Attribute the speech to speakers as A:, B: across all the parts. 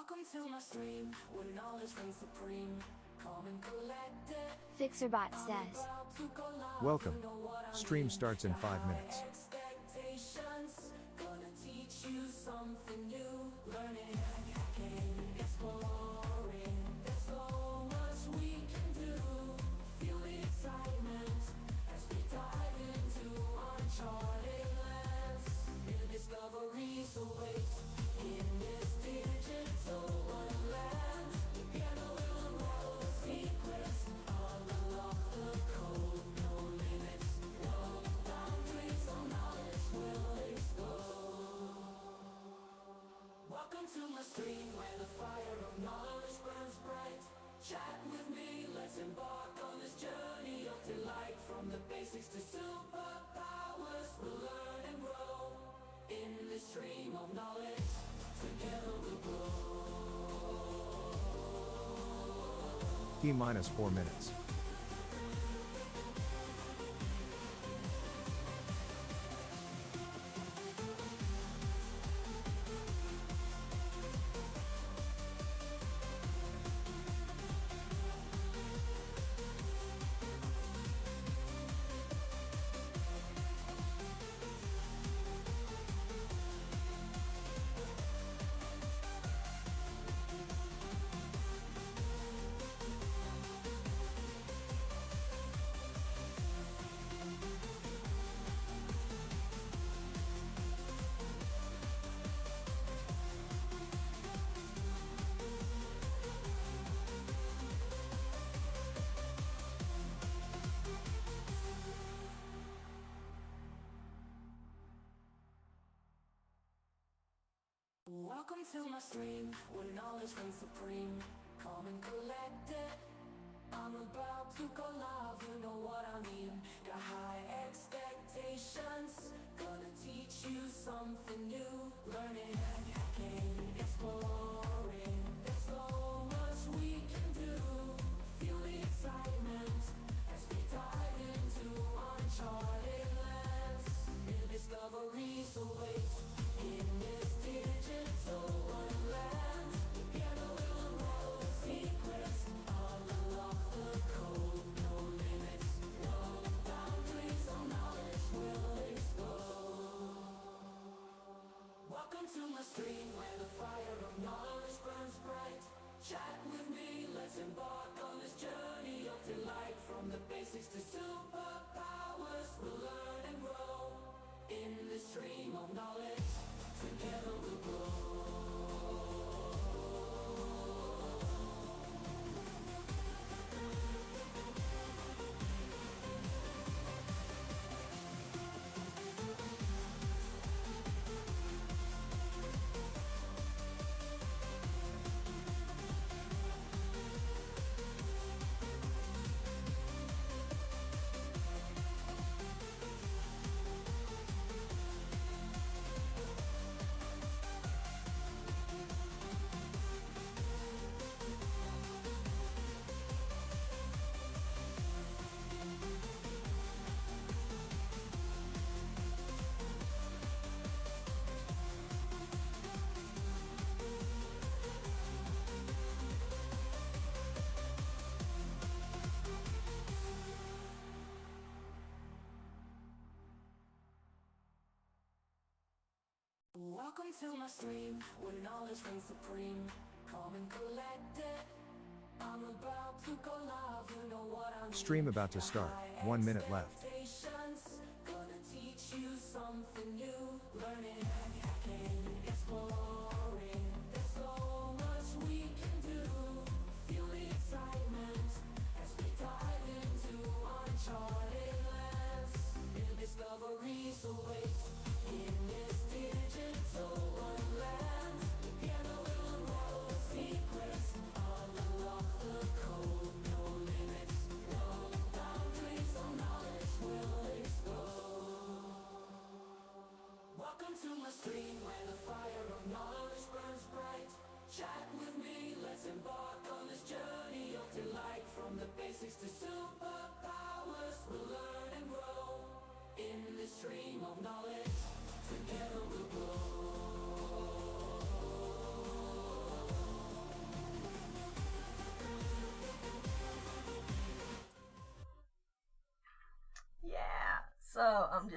A: Welcome to my stream, where knowledge reigns supreme. Calm and collected.
B: Fixerbot says.
C: Welcome. Stream starts in 5 minutes.
A: Expectations, gonna teach you something new. Learning, hacking, exploring. There's so much we can do. Feel the excitement as we dive into uncharted lands. New discoveries await in this digital wonderland. Together we'll unravel the secrets, unlock the code. No limits, no boundaries, no knowledge will explode. Welcome to my stream, where the fire of knowledge burns bright. Chat with me, let's embark on this journey of delight. From the basics to superpowers, we'll learn and grow in this stream of knowledge. Together we'll grow.
C: T-minus 4 minutes.
A: Welcome to my stream, where knowledge reigns supreme. Calm and collected, I'm about to go live, you know what I mean. Got high expectations, gonna teach you something new. Learning, hacking, exploring. There's so much we can do. Feel the excitement as we dive into uncharted lands. New discoveries await in this digital wonderland. Together we'll unravel the secrets, unlock the code. No limits, no boundaries, no knowledge will explode. Welcome to my stream, where the fire of knowledge burns bright. Chat with me, let's embark on this journey of delight. From the basics to superpowers, we'll learn and grow in this stream of knowledge. Together we'll grow. Welcome to my stream, where knowledge reigns supreme. Calm and collected, I'm about to go live, you know what I mean.
C: Stream about to start. 1 minute left.
A: Expectations, gonna teach you something new. Learning, hacking, exploring. There's so much we can do. Feel the excitement as we dive into uncharted lands. New discoveries await in this digital wonderland. Together we'll unravel the secrets, unlock the code. No limits, no boundaries, no knowledge will explode. Welcome to my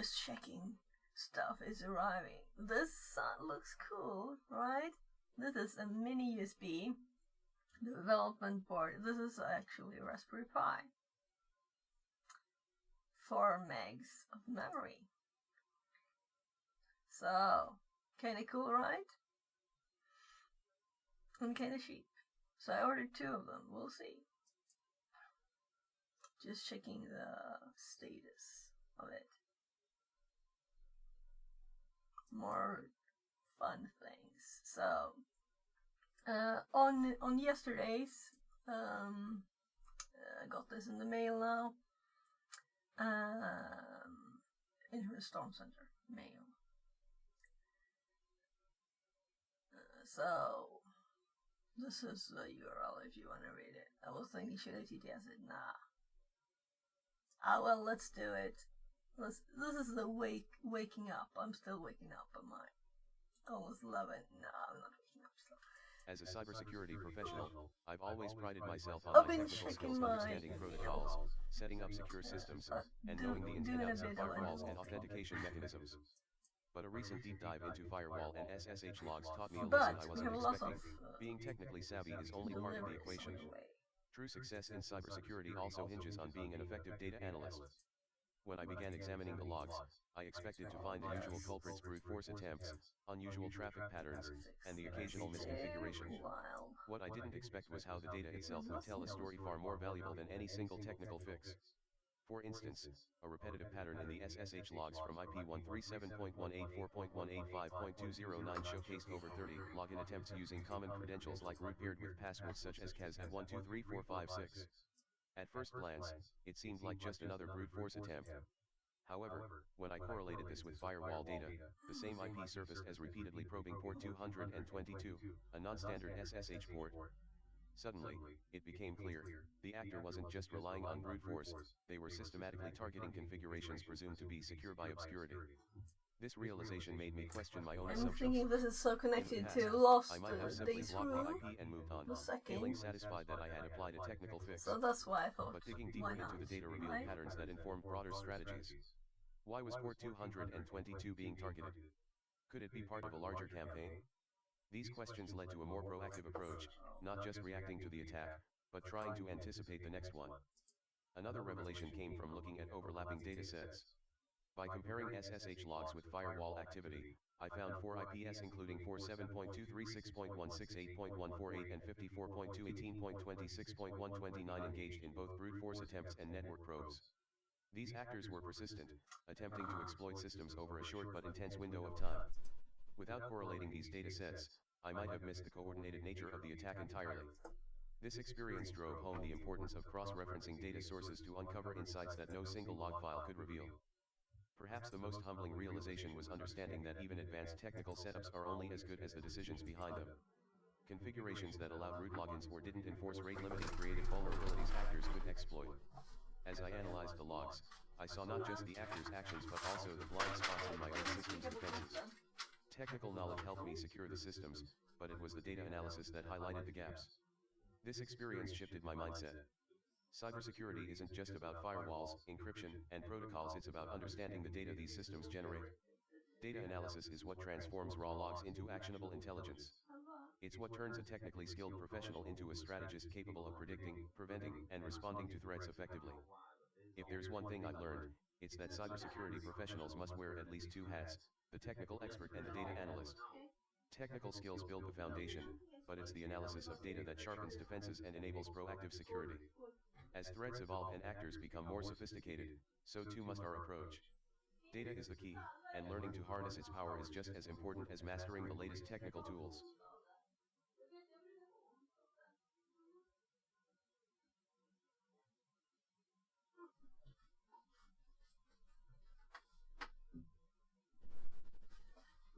B: just checking stuff is arriving. This looks cool, right? This is a mini USB development board. This is actually a Raspberry Pi. 4 megs of memory. So, kinda cool, right? And kinda cheap. So I ordered 2 of them. We'll see. Just checking the status of it. More fun things. So on yesterday's, I got this in the mail now. In Storm Center mail. So this is the URL if you want to read it. I was thinking, should I TTS it? Nah. Well, let's do it. This is the waking up. I'm still waking up. Am I? Almost 11. No, I'm not waking up still.
D: As a cybersecurity professional, I've always prided myself on
B: I've
D: my
B: been
D: technical
B: checking
D: skills
B: my
D: understanding protocols, setting up secure systems, and knowing the ins and outs of firewalls and authentication mechanisms. But a recent deep dive into firewall and SSH logs taught me a lesson I wasn't expecting. Being technically savvy is only part of the equation. True success in cybersecurity also hinges on being an effective data analyst. When I began examining the logs, I expected to find the usual culprits, brute force attempts, unusual traffic patterns, and the occasional misconfiguration. What I didn't expect was how the data itself would tell a story far more valuable than any single technical fix. For instance, a repetitive pattern in the SSH logs from IP 137.184.185.209 showcased over 30 login attempts using common credentials like root paired with passwords such as Kaz at 123456. At first glance, it seemed like just another brute force attempt. However, when I correlated this with firewall data, the same IP surfaced as repeatedly probing port 222, a non-standard SSH port. Suddenly, it became clear, the actor wasn't just relying on brute force, they were systematically targeting configurations presumed to be secure by obscurity. This realization made me question my own
B: I'm
D: assumptions.
B: thinking this is so connected
D: past,
B: to Lost
D: I might have simply
B: Days
D: blocked
B: Room,
D: the IP and moved on,
B: the second.
D: feeling satisfied that I had applied a technical fix.
B: So that's why I thought,
D: But digging
B: why
D: deeper
B: not,
D: into the data revealed
B: right?
D: patterns that informed broader strategies. Why was port 222 being targeted? Could it be part of a larger campaign? These questions led to a more proactive approach, not just reacting to the attack, but trying to anticipate the next one. Another revelation came from looking at overlapping datasets. By comparing SSH logs with firewall activity, I found 4 IPs including 47.236.168.148 and 54.218.26.129 engaged in both brute force attempts and network probes. These actors were persistent, attempting to exploit systems over a short but intense window of time. Without correlating these datasets, I might have missed the coordinated nature of the attack entirely. This experience drove home the importance of cross-referencing data sources to uncover insights that no single log file could reveal. Perhaps the most humbling realization was understanding that even advanced technical setups are only as good as the decisions behind them. Configurations that allowed root logins or didn't enforce rate-limiting created vulnerabilities actors could exploit. As I analyzed the logs, I saw not just the actors' actions but also the blind spots in my own system's defenses. Technical knowledge helped me secure the systems, but it was the data analysis that highlighted the gaps. This experience shifted my mindset. Cybersecurity isn't just about firewalls, encryption, and protocols, it's about understanding the data these systems generate. Data analysis is what transforms raw logs into actionable intelligence. It's what turns a technically skilled professional into a strategist capable of predicting, preventing, and responding to threats effectively. If there's one thing I've learned, it's that cybersecurity professionals must wear at least 2 hats, the technical expert and the data analyst. Technical skills build the foundation, but it's the analysis of data that sharpens defenses and enables proactive security. As threats evolve and actors become more sophisticated, so too must our approach. Data is the key, and learning to harness its power is just as important as mastering the latest technical tools.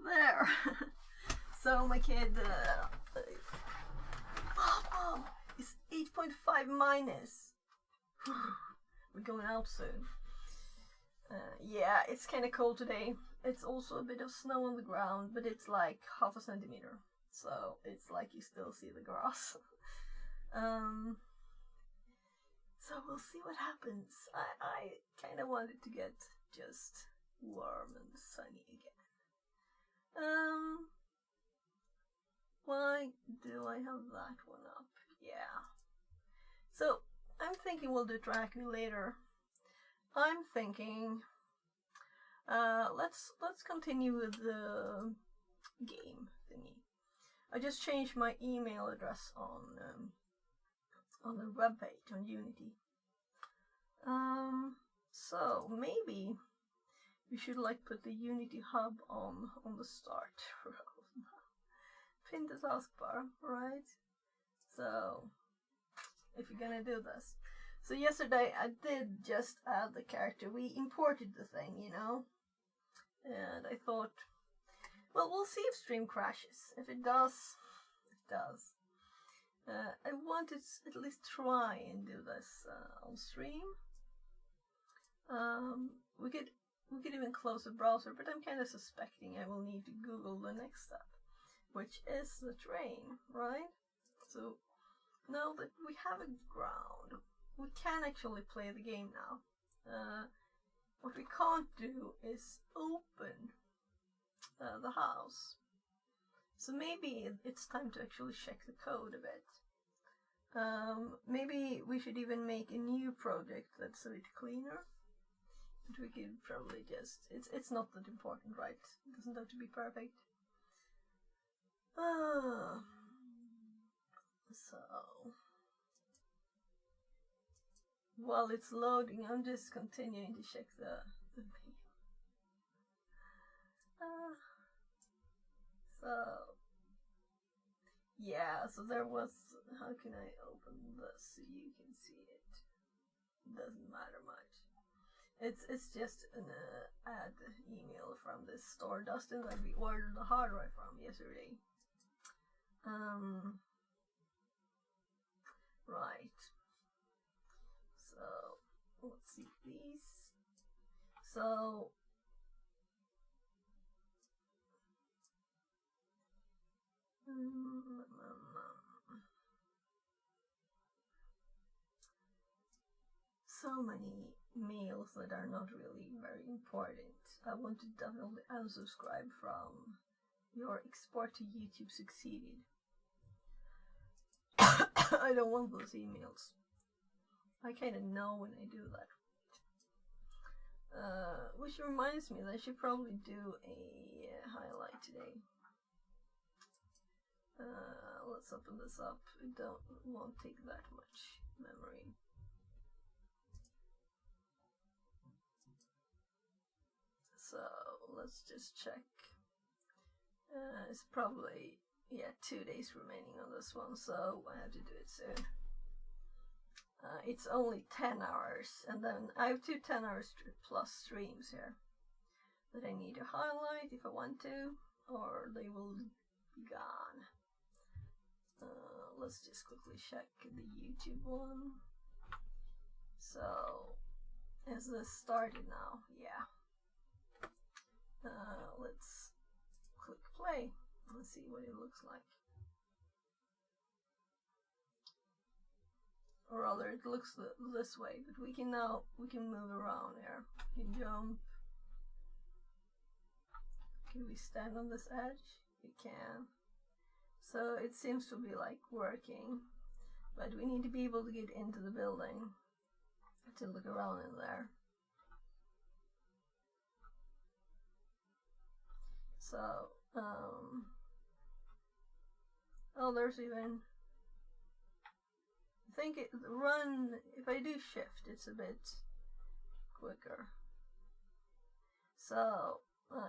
B: There. So my kid, Mom, it's 8.5 minus. We're going out soon. Yeah, it's kind of cold today. It's also a bit of snow on the ground, but it's like half a centimeter. So it's like you still see the grass. So we'll see what happens. I kind of wanted to get just warm and sunny again. Why do I have that one up? Yeah. So I'm thinking we'll do tracking later. I'm thinking let's continue with the game thingy. I just changed my email address on the webpage on Unity. So maybe we should like put the Unity hub on the start. Pin the taskbar, right? So if you're gonna do this. So yesterday I did just add the character. We imported the thing, you know? And I thought, well, we'll see if stream crashes. If it does, it does. I want to at least try and do this on stream. We could even close the browser, but I'm kind of suspecting I will need to Google the next step, which is the train, right? So now that we have a ground, we can actually play the game now. What we can't do is open the house. So maybe it's time to actually check the code a bit. Maybe we should even make a new project that's a bit cleaner. But we could probably just, it's not that important, right? It doesn't have to be perfect. So while it's loading, I'm just continuing to check the mail. So yeah, so there was, how can I open this so you can see it? Doesn't matter much. It's just an ad email from this store, Dustin, that we ordered the hardware from yesterday. Right. So let's see these. So so many mails that are not really very important. I want to definitely unsubscribe from your export to YouTube succeeded. I don't want those emails. I kind of know when I do that. Which reminds me that I should probably do a highlight today. Let's open this up. It won't take that much memory. So let's just check. It's probably 2 days remaining on this one, so I have to do it soon. It's only 10 hours, and then I have 2 10 hours plus streams here that I need to highlight if I want to, or they will be gone. Let's just quickly check the YouTube one. So, is this started now? Yeah. Let's click play. Let's see what it looks like. Or rather, it looks this way, but we can move around here. We can jump. Can we stand on this edge? We can. So it seems to be like working, but we need to be able to get into the building to look around in there. So, oh, there's even, I think run, if I do shift, it's a bit quicker. So,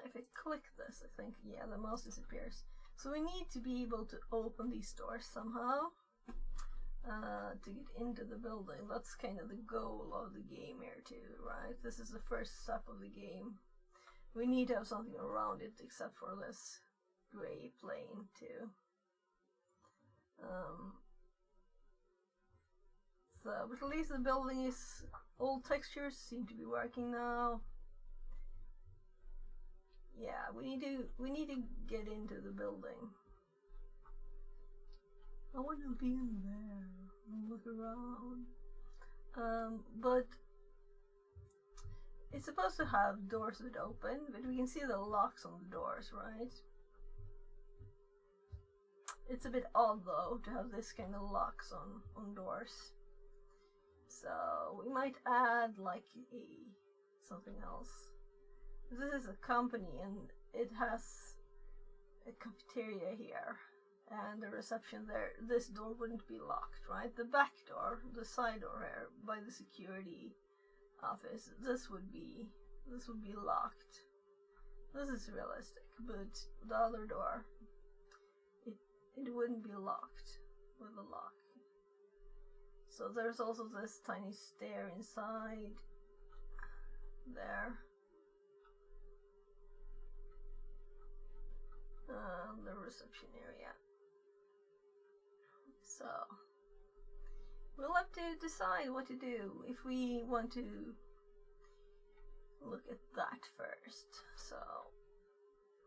B: if I click this, I think, yeah, the mouse disappears. So we need to be able to open these doors somehow to get into the building. That's kind of the goal of the game here too, right? This is the first step of the game. We need to have something around it except for this gray plane too. So, but at least the building is, all textures seem to be working now. Yeah, we need to get into the building. I want to be in there and look around. But it's supposed to have doors that open, but we can see the locks on the doors, right? It's a bit odd though to have this kind of locks on doors. So we might add like something else. This is a company and it has a cafeteria here and a reception there. This door wouldn't be locked, right? The back door, the side door here by the security office, this would be locked. This is realistic, but the other door, it wouldn't be locked with a lock. So there's also this tiny stair inside there. The reception area. So we'll have to decide what to do if we want to look at that first. So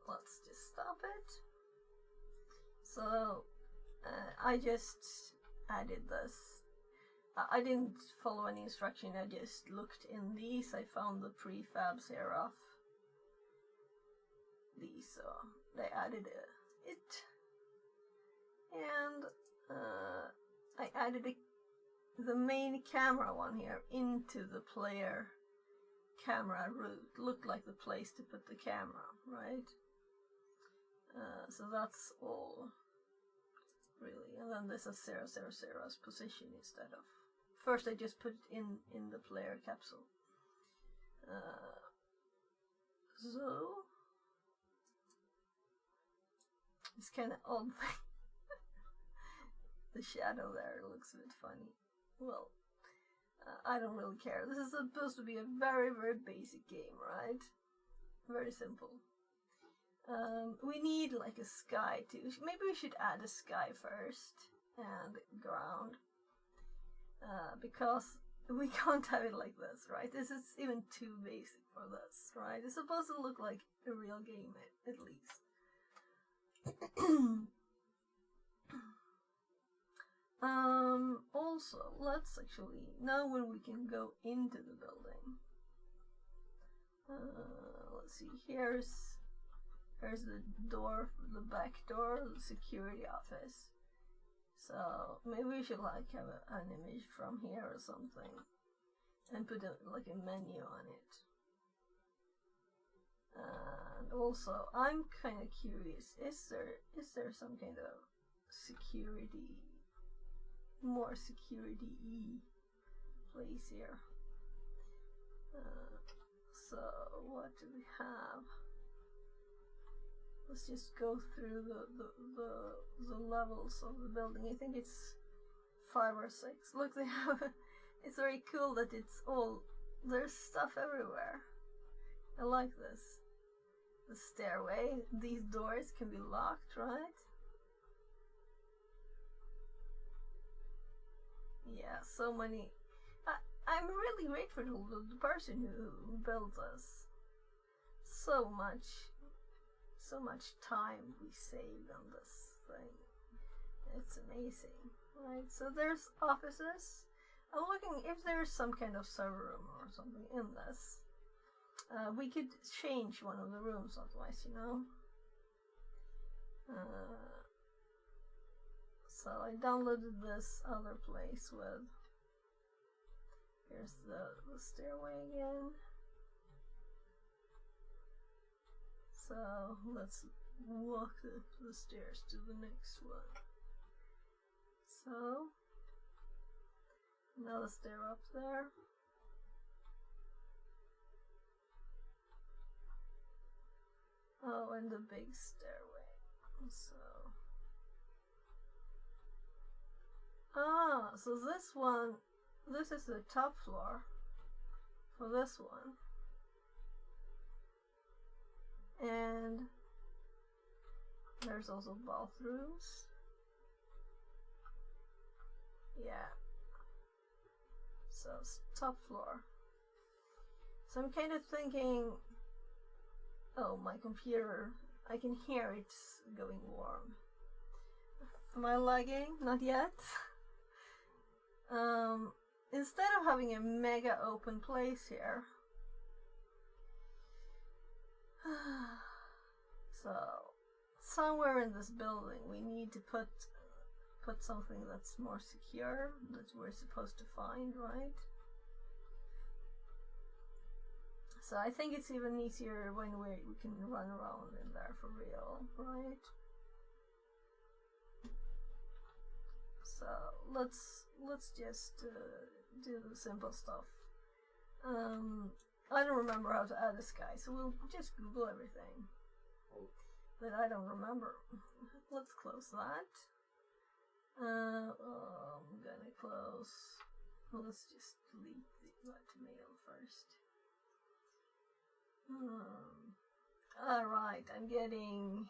B: let's just stop it. So I just added this. I didn't follow any instruction, I just looked in these. I found the prefabs here of these, so they added it. And I added the main camera one here into the player camera route. Looked like the place to put the camera, right? So that's all, really. And then this is 000's position instead of. First, I just put it in the player capsule. So it's kind of odd thing. The shadow there looks a bit funny. Well, I don't really care. This is supposed to be a very, very basic game, right? Very simple. We need like a sky too. Maybe we should add a sky first and ground. Because we can't have it like this, right? This is even too basic for this, right? It's supposed to look like a real game at least. Also, let's actually, now when we can go into the building, let's see, here's the door, the back door, the security office. So maybe we should like have an image from here or something and put like a menu on it. And also, I'm kind of curious, is there some kind of security, more security-y place here? So what do we have? Let's just go through the levels of the building. I think it's 5 or 6. Look, they have. It's very cool that it's all. There's stuff everywhere. I like this. The stairway. These doors can be locked, right? Yeah, so many. I'm really grateful to the person who built this. So much time we saved on this thing. It's amazing, right? So there's offices. I'm looking if there's some kind of server room or something in this. We could change one of the rooms otherwise, you know. So I downloaded this other place with. Here's the stairway again. So let's walk the stairs to the next one. So another stair up there. Oh, and the big stairway. So so this is the top floor for this one. And there's also bathrooms. Yeah. So it's top floor. So I'm kind of thinking, oh, my computer, I can hear it's going warm. Am I lagging? Not yet. Instead of having a mega open place here, So, somewhere in this building we need to put something that's more secure that we're supposed to find, right? So I think it's even easier when we can run around in there for real, right? So let's just do the simple stuff. I don't remember how to add this guy, so we'll just Google everything that I don't remember. Let's close that. I'm gonna close. Let's just delete that mail first. Alright, I'm getting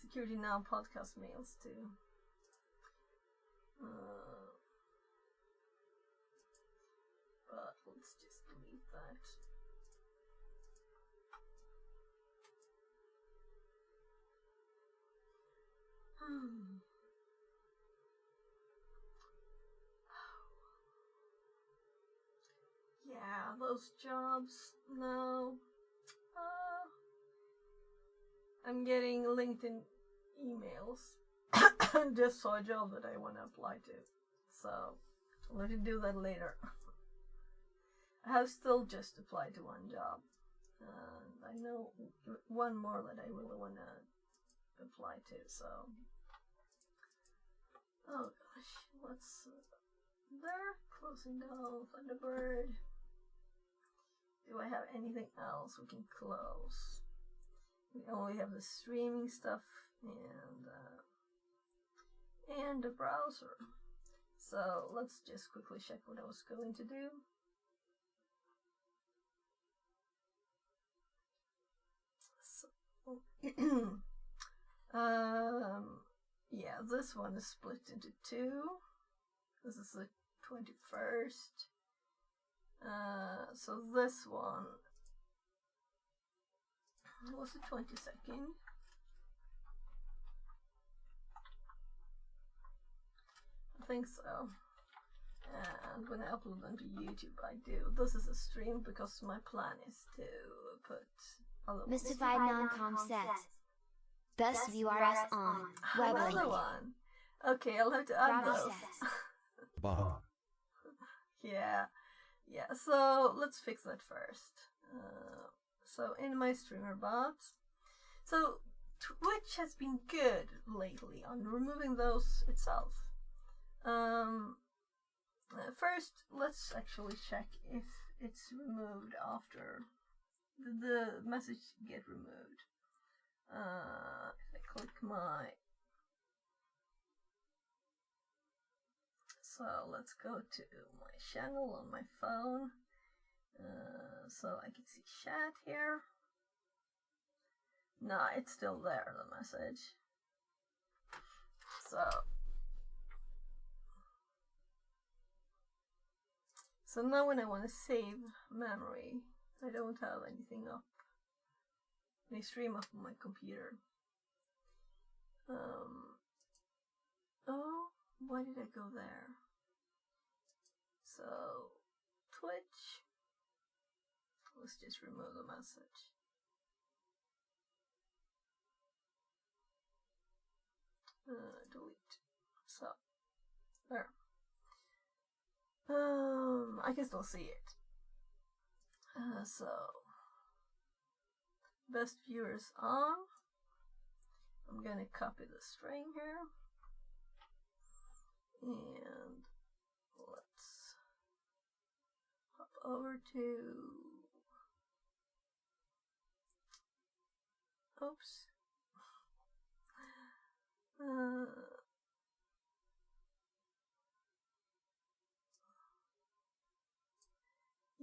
B: Security Now podcast mails too. But let's just delete that. Yeah, those jobs. No. I'm getting LinkedIn emails. Just saw a job that I want to apply to. So, I'll let you do that later. I have still just applied to one job. And I know one more that I really want to apply to, so. Oh gosh, what's there? Closing down Thunderbird. Do I have anything else we can close? We only have the streaming stuff and the browser. So let's just quickly check what I was going to do. So, yeah, this one is split into two. This is the 21st. So this one was the 22nd. I think so. And when I upload them to YouTube, I do. This is a stream because my plan is to put other
E: Mystified non-com set. Best URS on web
B: another
E: link.
B: one. Okay, I'll have to add
E: Bravo
B: those.
E: says.
C: Bah.
B: Yeah, so let's fix that first. So in my streamer bot, so Twitch has been good lately on removing those itself. First, let's actually check if it's removed after the message get removed. If I click my, so let's go to my channel on my phone, so I can see chat here. Nah, it's still there, the message. So now when I want to save memory, I don't have anything up. They stream up on my computer. Oh, why did I go there? So, Twitch. Let's just remove the message. Delete. So, there. I can still see it. So, best viewers on. I'm gonna copy the string here. And let's hop over to, oops.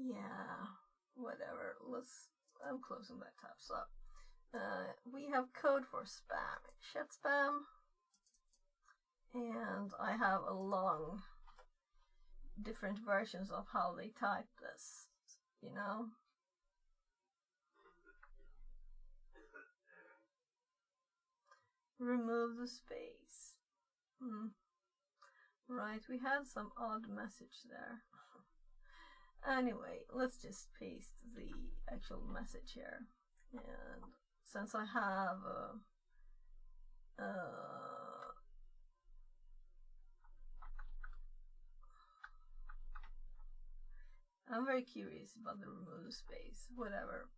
B: Yeah, whatever. I'm closing that tab. So, we have code for spam. Chat spam. And I have a long, different versions of how they type this, you know? Remove the space. Right, we had some odd message there. Anyway, let's just paste the actual message here. And since I have I'm very curious about the remove space, whatever.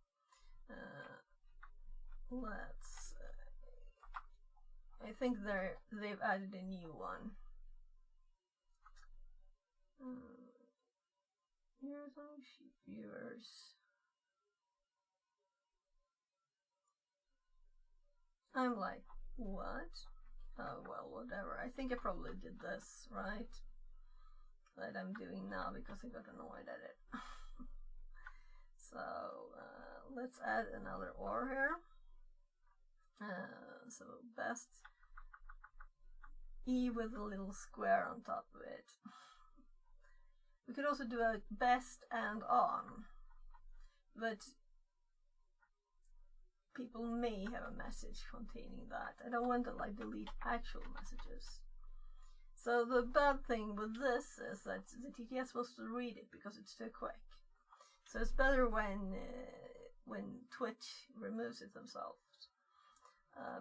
B: Let's. I think they've added a new one. Here's our sheep viewers. I'm like, what? Oh well, whatever. I think I probably did this right. That I'm doing now because I got annoyed at it. So let's add another OR here. So best E with a little square on top of it. We could also do a best and on, but people may have a message containing that. I don't want to like delete actual messages. So the bad thing with this is that the TTS supposed to read it because it's too quick. So it's better when Twitch removes it themselves,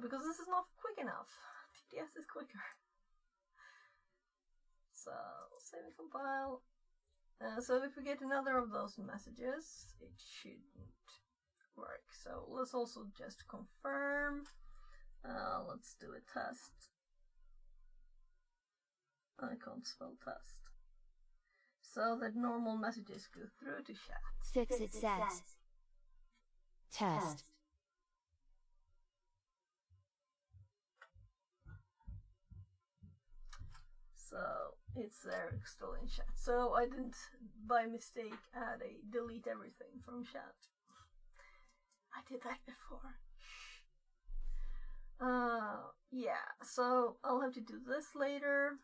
B: because this is not quick enough. TTS is quicker. So save and compile. So if we get another of those messages, it shouldn't work. So let's also just confirm. Let's do a test. I can't spell test. So that normal messages go through to chat.
E: Fix it says. Test.
B: So it's there still in chat. So I didn't by mistake add a delete everything from chat. I did that before. Yeah, so I'll have to do this later.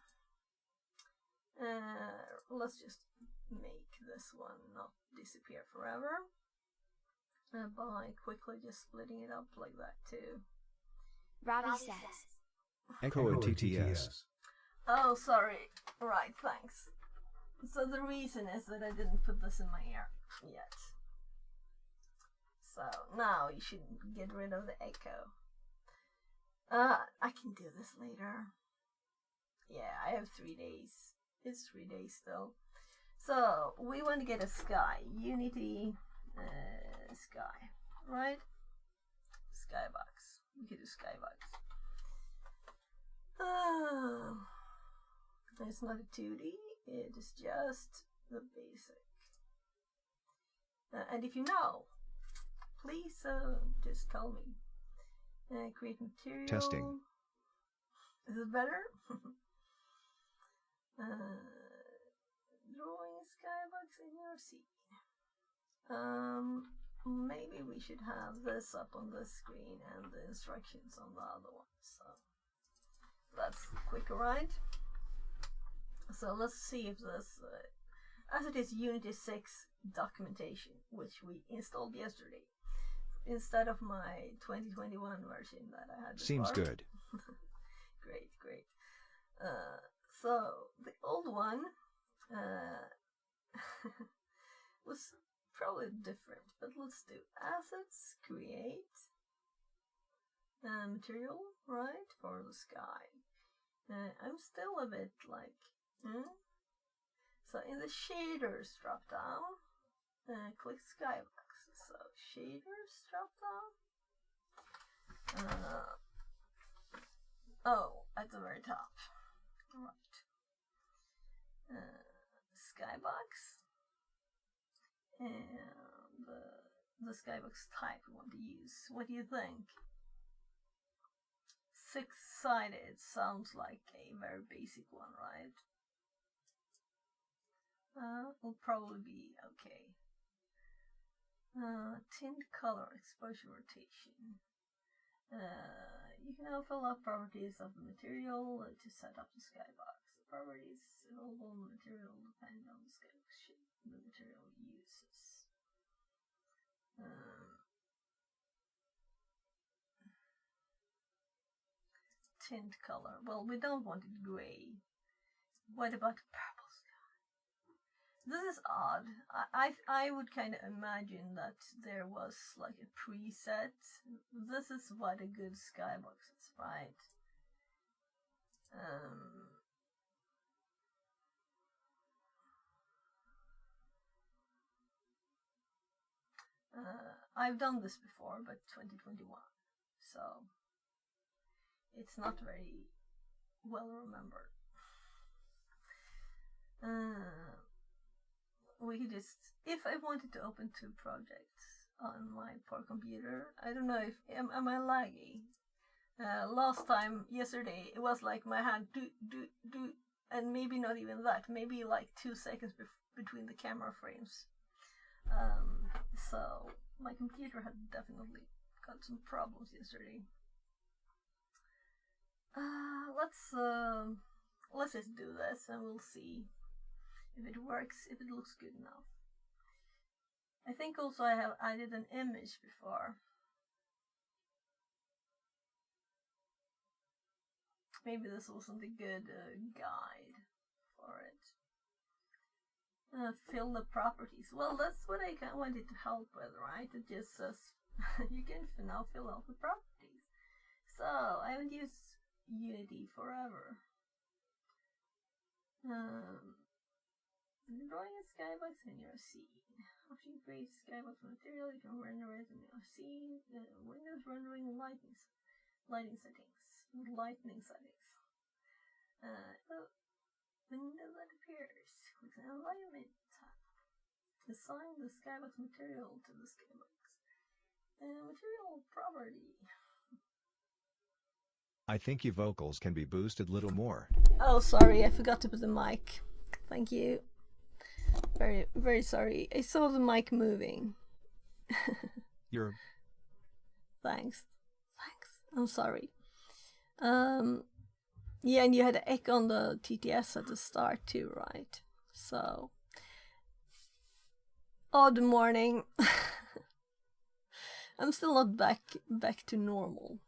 B: Let's just make this one not disappear forever by quickly just splitting it up like that too.
E: Robbie says.
C: Echo and TTS.
B: Oh, sorry. Right, thanks. So the reason is that I didn't put this in my ear yet. So now you should get rid of the echo. I can do this later. Yeah, I have 3 days. It's 3 days still. So we want to get a sky. Unity sky, right? Skybox. We could do skybox. It's not a 2D. It is just the basic. And if you know, please just tell me. Create material.
C: Testing.
B: Is it better? Drawing skybox in your scene. Maybe we should have this up on the screen and the instructions on the other one. So that's quicker, right? So let's see if this, as it is Unity 6 documentation, which we installed yesterday, instead of my 2021 version that I had before.
C: Seems good.
B: Great. So the old one was probably different, but let's do assets, create, material, right, for the sky. I'm still a bit like, So in the shaders drop down, click skybox. So shaders drop down. Oh, at the very top. Right. Skybox. And the skybox type we want to use. What do you think? 6-sided sounds like a very basic one, right? Will probably be okay. Tint, color, exposure, rotation. You can now fill out properties of the material to set up the skybox. The properties available on the material depend on the skybox shape the material uses. Tint color. Well, we don't want it gray. What about purple sky? This is odd. I would kind of imagine that there was like a preset. This is what a good skybox is, right? I've done this before, but 2021, so it's not very well remembered. We could just, if I wanted to open 2 projects on my poor computer, I don't know if am I laggy. Last time, yesterday, it was like my hand do, and maybe not even that, maybe like 2 seconds between the camera frames. So my computer had definitely got some problems yesterday. Let's just do this and we'll see if it works, if it looks good enough. I think also I have added an image before. Maybe this wasn't a good guide for it. Fill the properties. Well, that's what I wanted to help with, right? It just says you can now fill out the properties. So I haven't used Unity forever. Drawing a skybox in your scene. After you create skybox material, you can render it in your scene. Windows rendering lighting settings. Window that appears. Click the environment tab. Assign the skybox material to the skybox. Material property.
C: I think your vocals can be boosted a little more.
B: Oh, sorry, I forgot to put the mic. Thank you. Very, very sorry. I saw the mic moving.
C: You're...
B: Thanks. I'm sorry. Yeah, and you had an echo on the TTS at the start too, right? So, odd morning. I'm still not back to normal.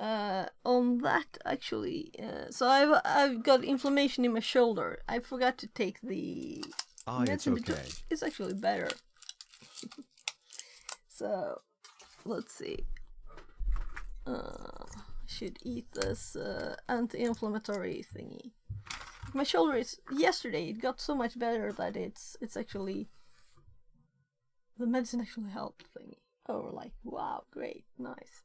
B: On that actually, so I've got inflammation in my shoulder. I forgot to take the
C: it's okay.
B: It's actually better. So let's see. Should eat this anti-inflammatory thingy. My shoulder is, yesterday it got so much better that it's actually, the medicine actually helped thingy. Oh, like, wow, great, nice.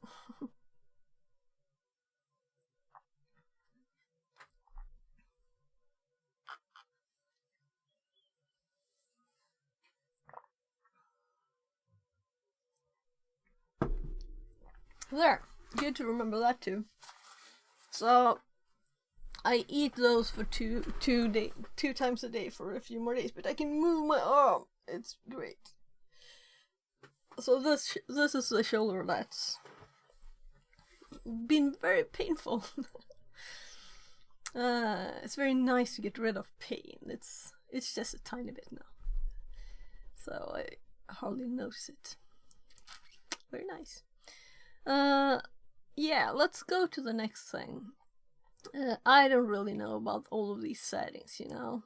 B: There, good to remember that too. So I eat those for two times a day for a few more days, but I can move my arm. It's great. So this is the shoulder that's been very painful. It's very nice to get rid of pain. It's just a tiny bit now, so I hardly notice it. Very nice. Yeah, let's go to the next thing. I don't really know about all of these settings, you know.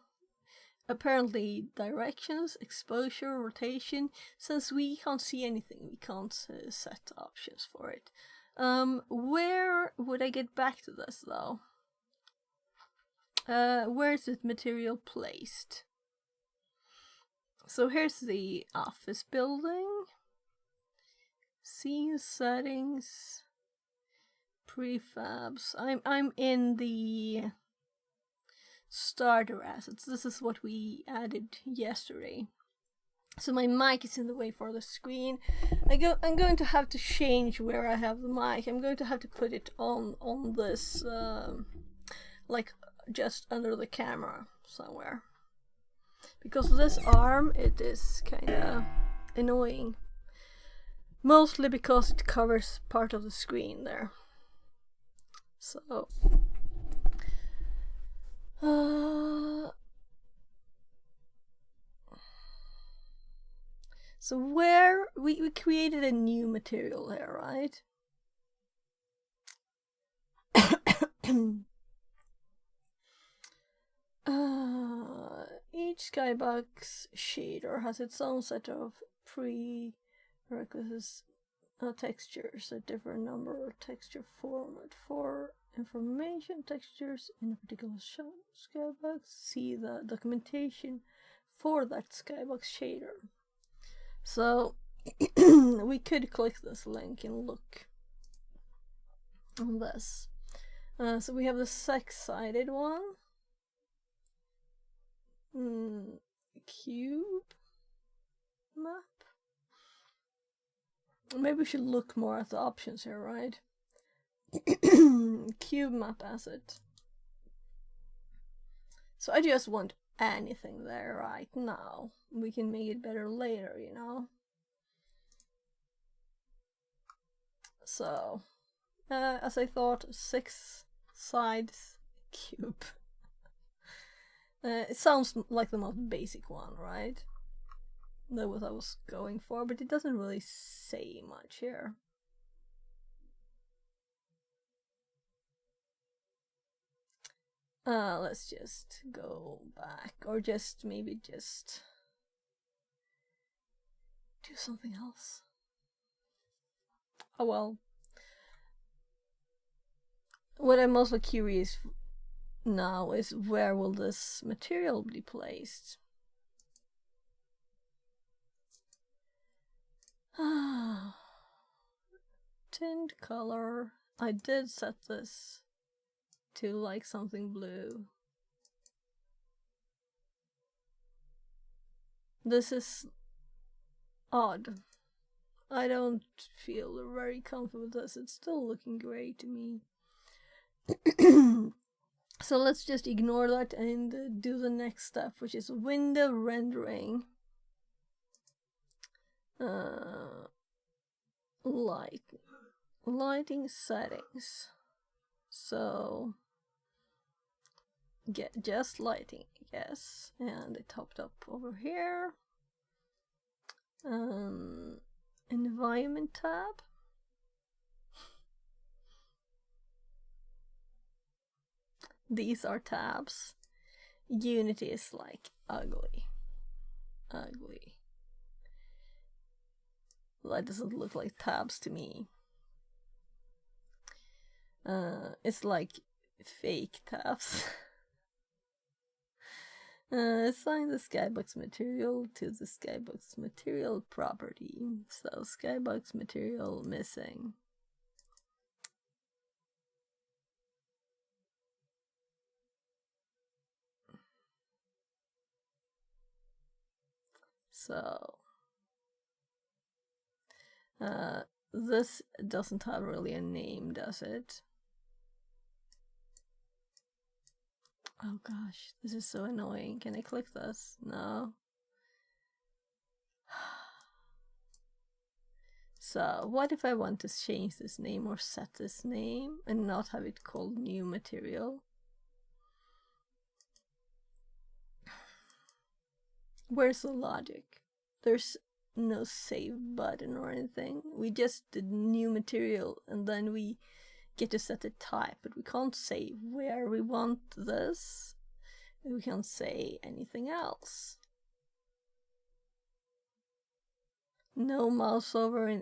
B: Apparently directions, exposure, rotation. Since we can't see anything, we can't set options for it. Where would I get back to this though? Where is this material placed? So here's the office building. Scene settings, prefabs. I'm in the starter assets. This is what we added yesterday. So my mic is in the way for the screen. I'm going to have to change where I have the mic. I'm going to have to put it on this like just under the camera somewhere. Because this arm, it is kinda annoying. Mostly because it covers part of the screen there. So so where we created a new material there, right? Each Skybox shader has its own set of prerequisites textures, a different number of texture format for information textures in a particular Skybox. See the documentation for that Skybox shader. So we could click this link and look on this. So we have the six-sided one. Cube map. Maybe we should look more at the options here, right? Cube map asset. So I just want anything there right now. We can make it better later, you know. So, as I thought, 6 sides cube. It sounds like the most basic one, right? That was what I was going for, but it doesn't really say much here. Let's just go back, or just maybe just do something else. Oh well. What I'm also curious now is where will this material be placed? Tint color. I did set this to like something blue. This is odd. I don't feel very comfortable with this. It's still looking gray to me. So let's just ignore that and do the next step, which is window rendering. Lighting settings. So get just lighting, yes, and it topped up over here. Environment tab. These are tabs. Unity is like ugly. Well, that doesn't look like tabs to me. It's like fake tabs. Assign the Skybox material to the Skybox material property. So Skybox material missing. So this doesn't have really a name, does it? Oh gosh, this is so annoying. Can I click this? No. So what if I want to change this name or set this name and not have it called new material? Where's the logic? There's no save button or anything. We just did new material and then we get to set the type, but we can't say where we want this. We can't say anything else. No mouse over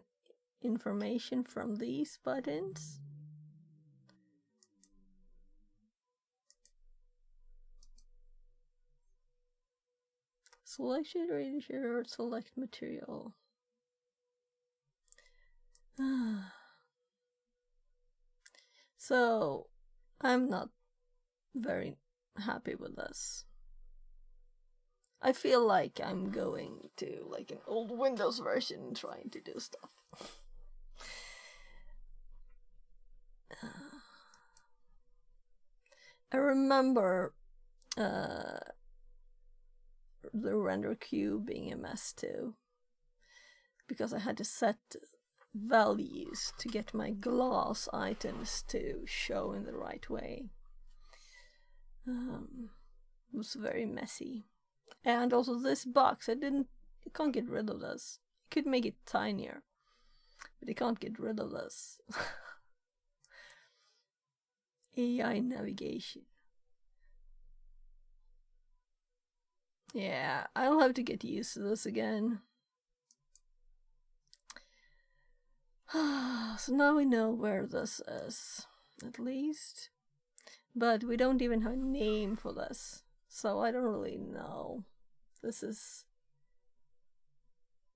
B: information from these buttons. Select shader, shader, select material. So, I'm not very happy with this. I feel like I'm going to like an old Windows version trying to do stuff. I remember the render queue being a mess too, because I had to set values to get my glass items to show in the right way. It was very messy. And also this box, I can't get rid of this. I could make it tinier, but I can't get rid of this. AI navigation. Yeah, I'll have to get used to this again. So now we know where this is, at least. But we don't even have a name for this, so I don't really know. This is...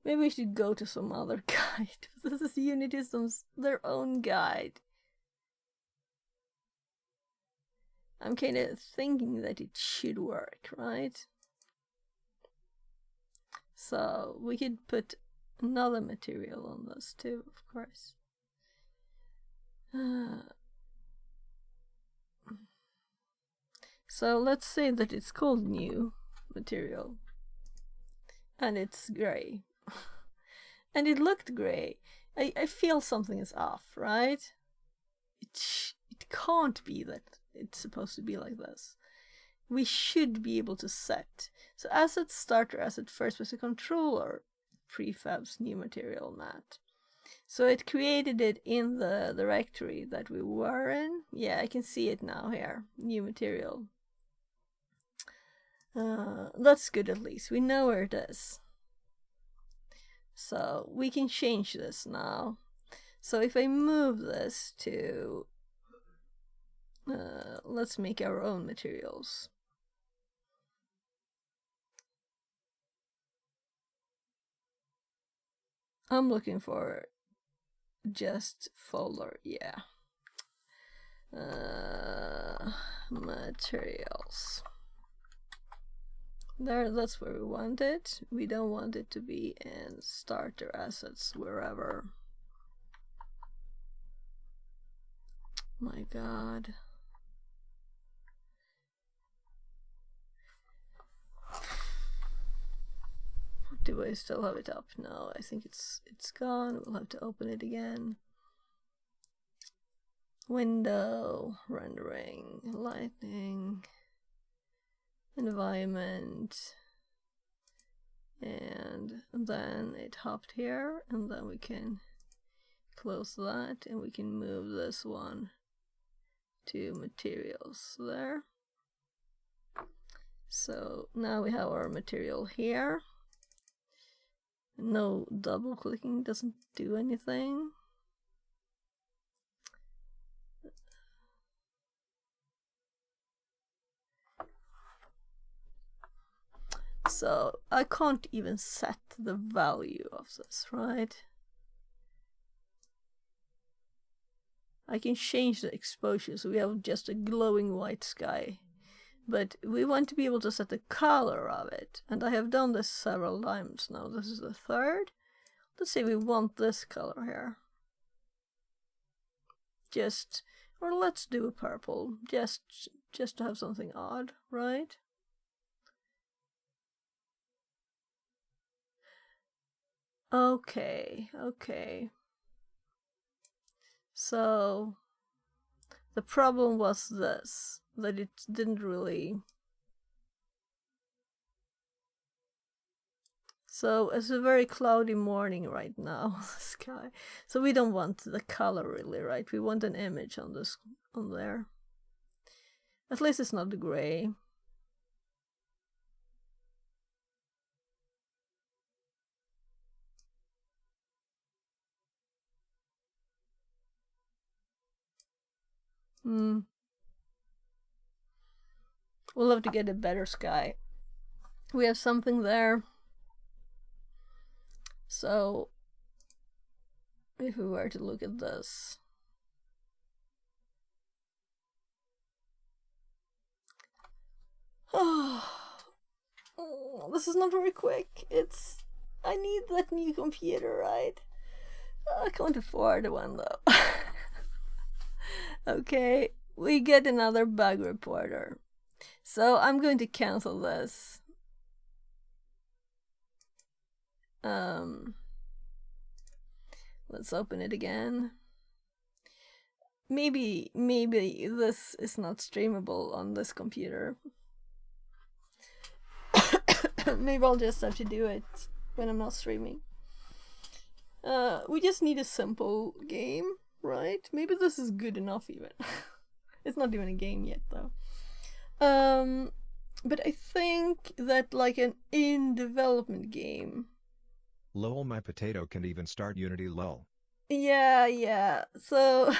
B: Maybe we should go to some other guide. This is Unity's their own guide. I'm kind of thinking that it should work, right? So we could put another material on this too, of course. So let's say that it's called new material. And it's grey. And it looked grey. I feel something is off, right? It can't be that it's supposed to be like this. We should be able to set. So asset starter, asset first was a controller. Prefab's new material mat. So it created it in the directory that we were in. Yeah, I can see it now here. New material. That's good, at least. We know where it is. So we can change this now. So if I move this to... let's make our own materials. I'm looking for just folder, yeah. Materials. There, that's where we want it. We don't want it to be in starter assets wherever. My God. Do I still have it up? No, I think it's gone. We'll have to open it again. Window, rendering, lighting, environment, and then it hopped here, and then we can close that, and we can move this one to materials there. So now we have our material here. No double clicking, doesn't do anything. So I can't even set the value of this, right? I can change the exposure so we have just a glowing white sky. But we want to be able to set the color of it. And I have done this several times now. This is the third. Let's say we want this color here. Or let's do a purple. Just to have something odd, right? Okay. So the problem was this. That it didn't really... So it's a very cloudy morning right now, the sky. So we don't want the color really, right? We want an image on this, on there. At least it's not gray. We'll have to get a better sky. We have something there. So, if we were to look at this. Oh, this is not very quick. I need that new computer, right? I can't afford one though. Okay, we get another bug reporter. So I'm going to cancel this. Let's open it again. Maybe this is not streamable on this computer. Maybe I'll just have to do it when I'm not streaming. We just need a simple game, right? Maybe this is good enough even. It's not even a game yet though. but I think that like an in development game.
C: Lol, my potato can even start Unity lol.
B: Yeah. So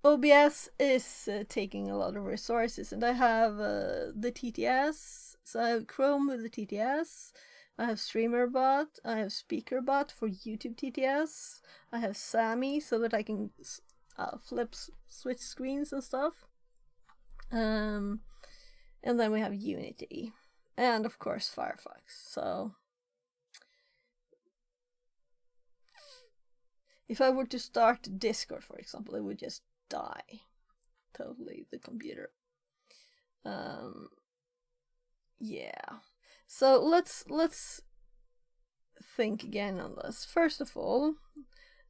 B: OBS is taking a lot of resources, and I have the TTS. So I have Chrome with the TTS. I have StreamerBot. I have SpeakerBot for YouTube TTS. I have Sammy so that I can switch screens and stuff. And then we have Unity, and of course Firefox. So if I were to start Discord, for example, it would just die totally, the computer. Yeah. So let's think again on this. First of all,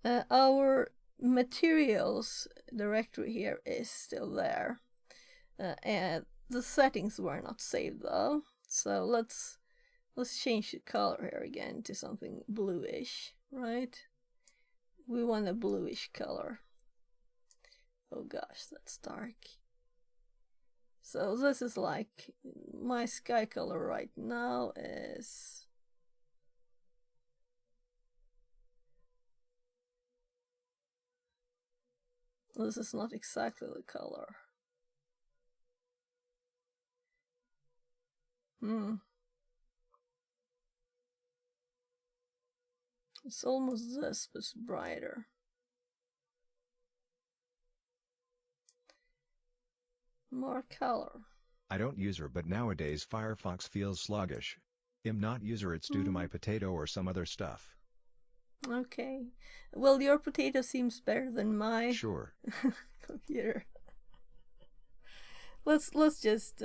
B: our materials directory here is still there, and the settings were not saved though. So let's change the color here again to something bluish, right? We want a bluish color. Oh gosh, that's dark. So this is like, my sky color right now is this is not exactly the color. It's almost this, but it's brighter. More color.
C: I don't use her, but nowadays Firefox feels sluggish. I'm not user, it's due to my potato or some other stuff.
B: Okay. Well, your potato seems better than my
C: Sure.
B: computer. Let's just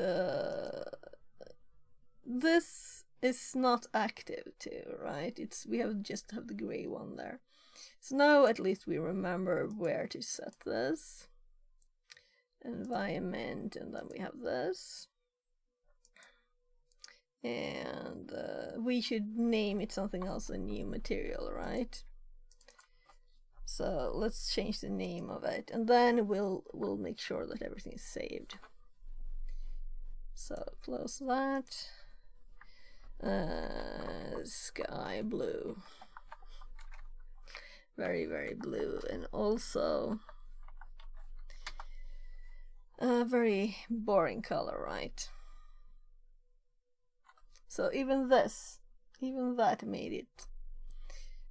B: this is not active too, right? We just have the gray one there. So now at least we remember where to set this. Environment, and then we have this. And we should name it something else, a new material, right? So let's change the name of it, and then we'll make sure that everything is saved. So close that. Sky blue. Very, very blue, and also a very boring color, right? So even that made it.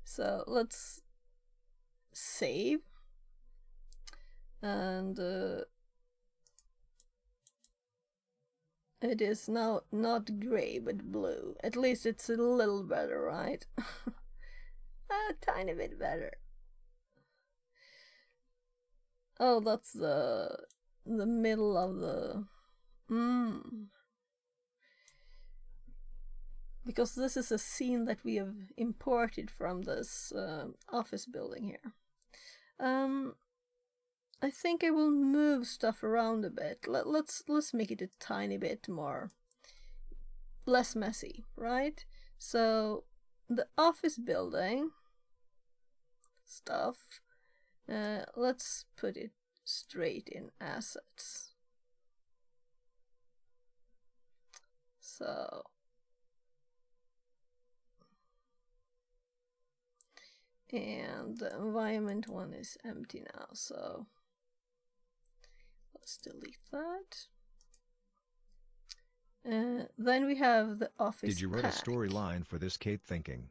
B: So let's save, and it is now not gray but blue. At least it's a little better, right? A tiny bit better. Oh, that's the middle of the because this is a scene that we have imported from this office building here. I think I will move stuff around a bit. Let's make it a tiny bit more less messy, right? So the office building stuff, let's put it straight in assets. So and the environment one is empty now, so let's delete that. Then we have the office.
C: Did you write
B: pack.
C: a storyline for this, Kate thinking?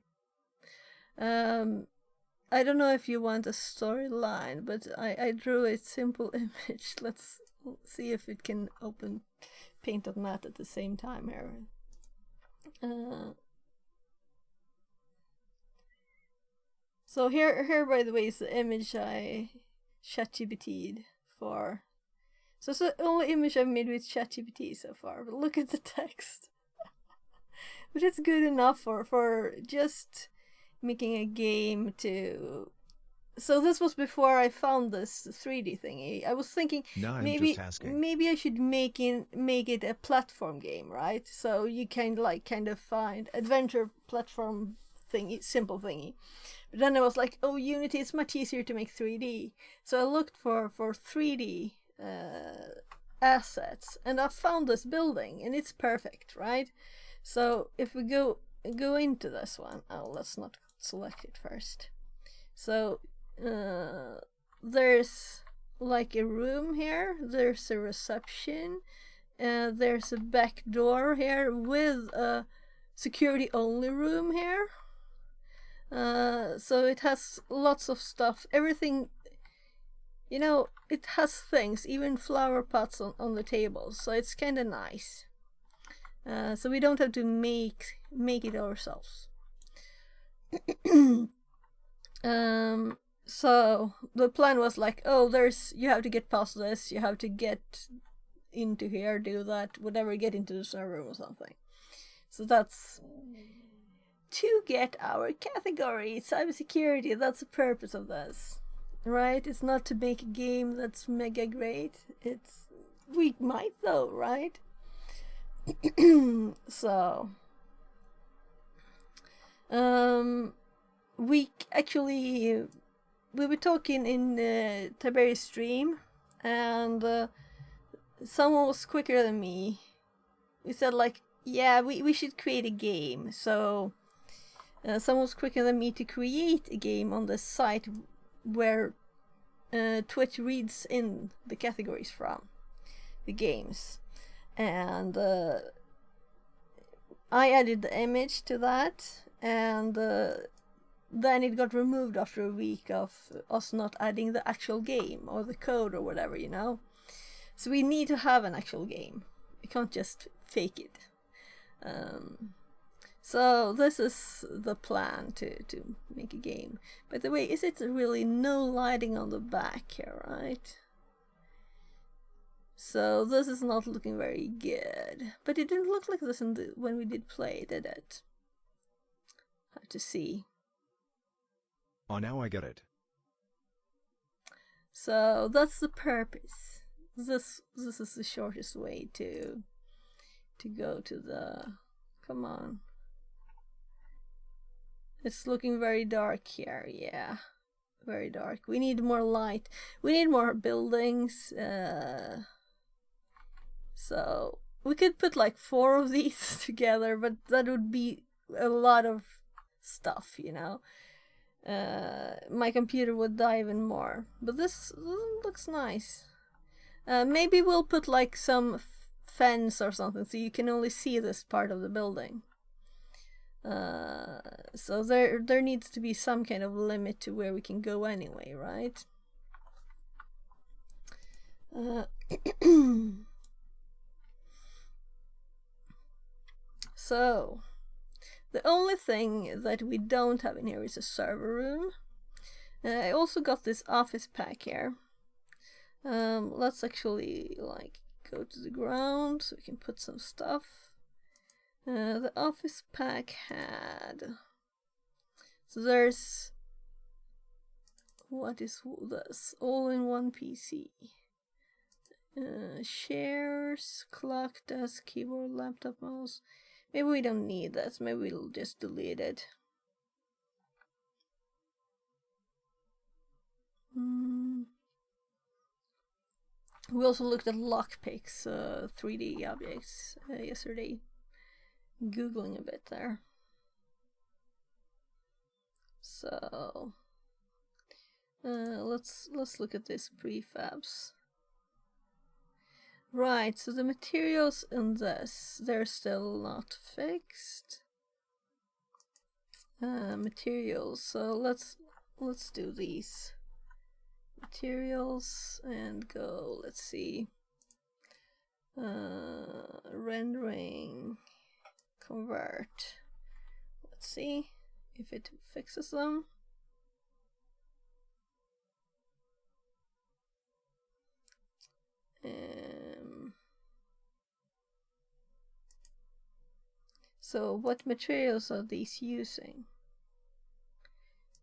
B: I don't know if you want a storyline, but I drew a simple image. Let's see if it can open Paint.net at the same time here. So here, by the way, is the image I ChatGPT'd for. So it's the only image I've made with ChatGPT so far. But look at the text. But it's good enough for just making a game to. So this was before I found this 3D thingy. I was thinking maybe I should make it a platform game, right? So you can kind of find adventure platform thingy, simple thingy. But then I was like, oh, Unity is much easier to make 3D. So I looked for 3D assets, and I found this building, and it's perfect, right? So if we go into this one, oh, let's not select it first. So there's like a room here, there's a reception, there's a back door here with a security only room here. So it has lots of stuff, everything, you know, it has things, even flower pots on the table, so it's kind of nice. So we don't have to make it ourselves. So the plan was like, oh, you have to get past this, you have to get into here, do that, whatever, get into the server room or something. So that's to get our category, cybersecurity. That's the purpose of this, right? It's not to make a game that's mega great. We might though, right? So we were talking in Tiberi's stream, and someone was quicker than me. We said like, yeah, we should create a game. So someone was quicker than me to create a game on the site where Twitch reads in the categories from the games. And I added the image to that, and then it got removed after a week of us not adding the actual game or the code or whatever, you know. So we need to have an actual game. We can't just fake it. So this is the plan to make a game. By the way, is it really no lighting on the back here, right? So this is not looking very good. But it didn't look like this when we did play, did it? Have to see.
C: Oh, now I get it.
B: So that's the purpose. This is the shortest way to go to the... Come on. It's looking very dark here, yeah. Very dark. We need more light. We need more buildings. So we could put like 4 of these together, but that would be a lot of stuff, you know. My computer would die even more. But this looks nice. Maybe we'll put like some fence or something so you can only see this part of the building. So there needs to be some kind of limit to where we can go anyway, right? So the only thing that we don't have in here is a server room. I also got this office pack here. Let's actually like go to the ground so we can put some stuff. The office pack had... So there's... What is this? All-in-one PC. Shares, clock, desk, keyboard, laptop, mouse. Maybe we don't need that. Maybe we'll just delete it. We also looked at lockpicks, 3D objects yesterday. Googling a bit there. So let's look at these prefabs. Right, so the materials in this, they're still not fixed. Materials, so let's do these. Materials and go, let's see. Rendering, convert. Let's see if it fixes them. So what materials are these using?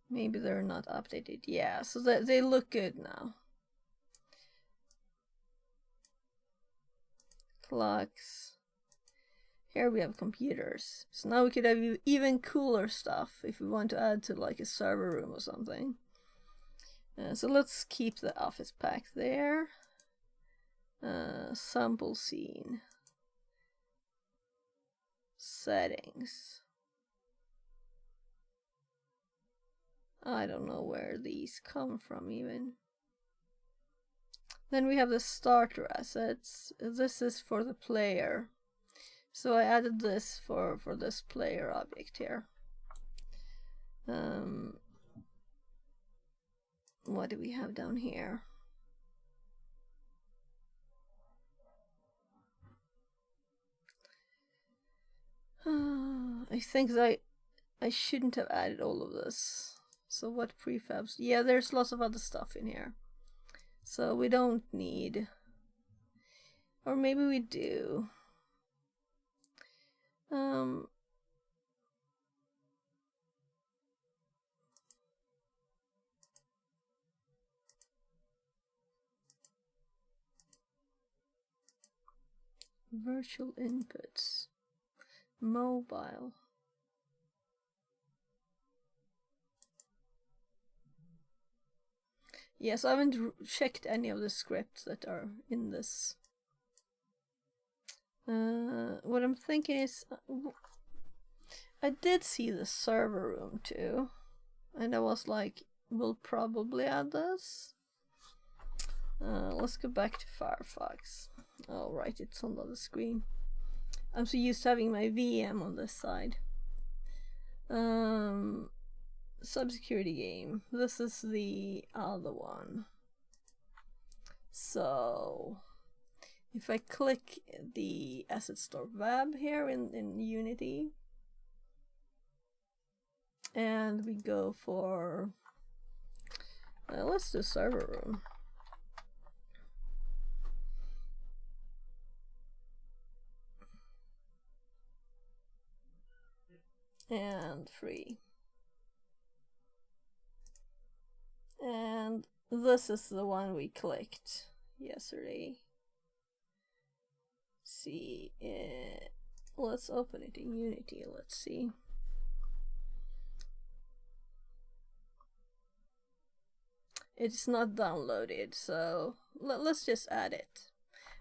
B: Maybe they're not updated. Yeah, so they look good now. Clocks. Here we have computers. So now we could have even cooler stuff if we want to add to like a server room or something. So let's keep the office pack there. Sample scene. Settings. I don't know where these come from even. Then we have the starter assets. This is for the player. So I added this for this player object here. What do we have down here? I think that I shouldn't have added all of this. So what prefabs? Yeah, there's lots of other stuff in here. So we don't need, or maybe we do. Virtual inputs, mobile. Yes, I haven't checked any of the scripts that are in this. What I'm thinking is, I did see the server room too, and I was like, we'll probably add this. Let's go back to Firefox. Oh, right, it's on the other screen. I'm so used to having my VM on this side. Subsecurity game. This is the other one. So if I click the asset store web here in Unity, and we go for let's do server room. And free. And this is the one we clicked yesterday. See, let's open it in Unity. Let's see. It's not downloaded, so let's just add it.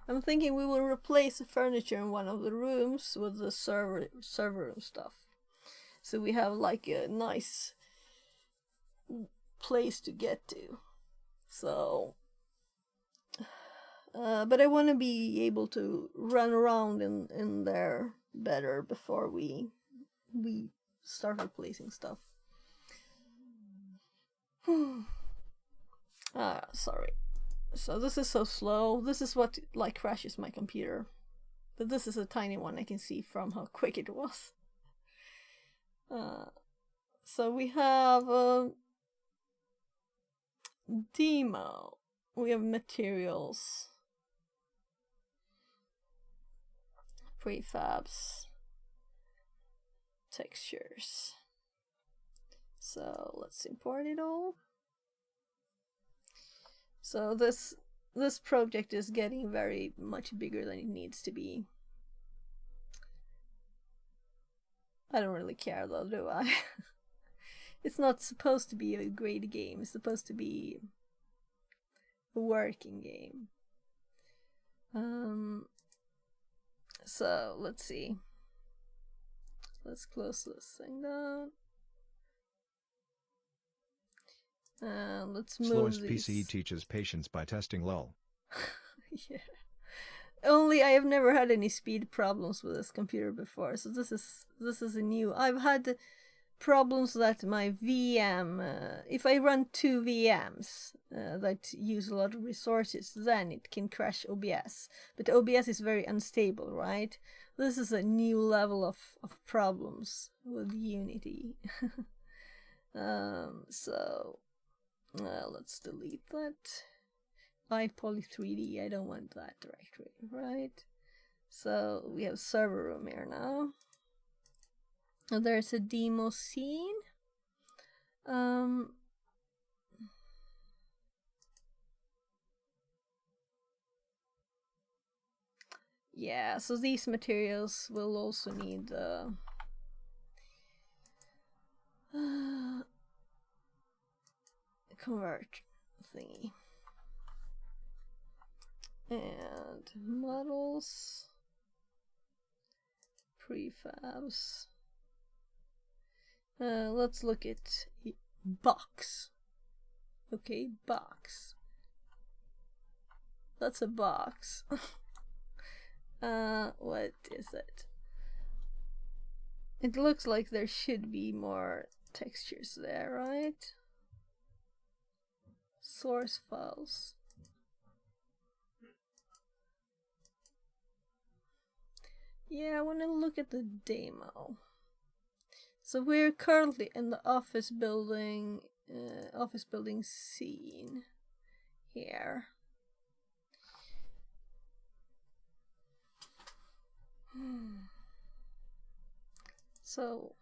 B: I'm thinking we will replace the furniture in one of the rooms with the server room stuff. So we have like a nice place to get to. So but I want to be able to run around in there better before we start replacing stuff. Sorry. So this is so slow. This is what like crashes my computer. But this is a tiny one. I can see from how quick it was. So we have a demo. We have materials, prefabs, textures. So let's import it all. So this project is getting very much bigger than it needs to be. I don't really care though, do I? It's not supposed to be a great game. It's supposed to be a working game. So let's see. Let's close this thing down. Let's move
C: Slowest
B: these.
C: PCE teaches patience by testing lol.
B: Yeah. Only I have never had any speed problems with this computer before, so this is a new. I've had problems that my VM, if I run two VMs that use a lot of resources, then it can crash OBS. But OBS is very unstable, right? This is a new level of problems with Unity. So let's delete that. iPoly3D, I don't want that directory, right? So we have server room here now. And there's a demo scene. Yeah, so these materials will also need convert thingy. And models, prefabs. Let's look at box. Okay, box. That's a box. What is it? It looks like there should be more textures there, right? Source files. Yeah, I want to look at the demo. So we're currently in the office building scene here. So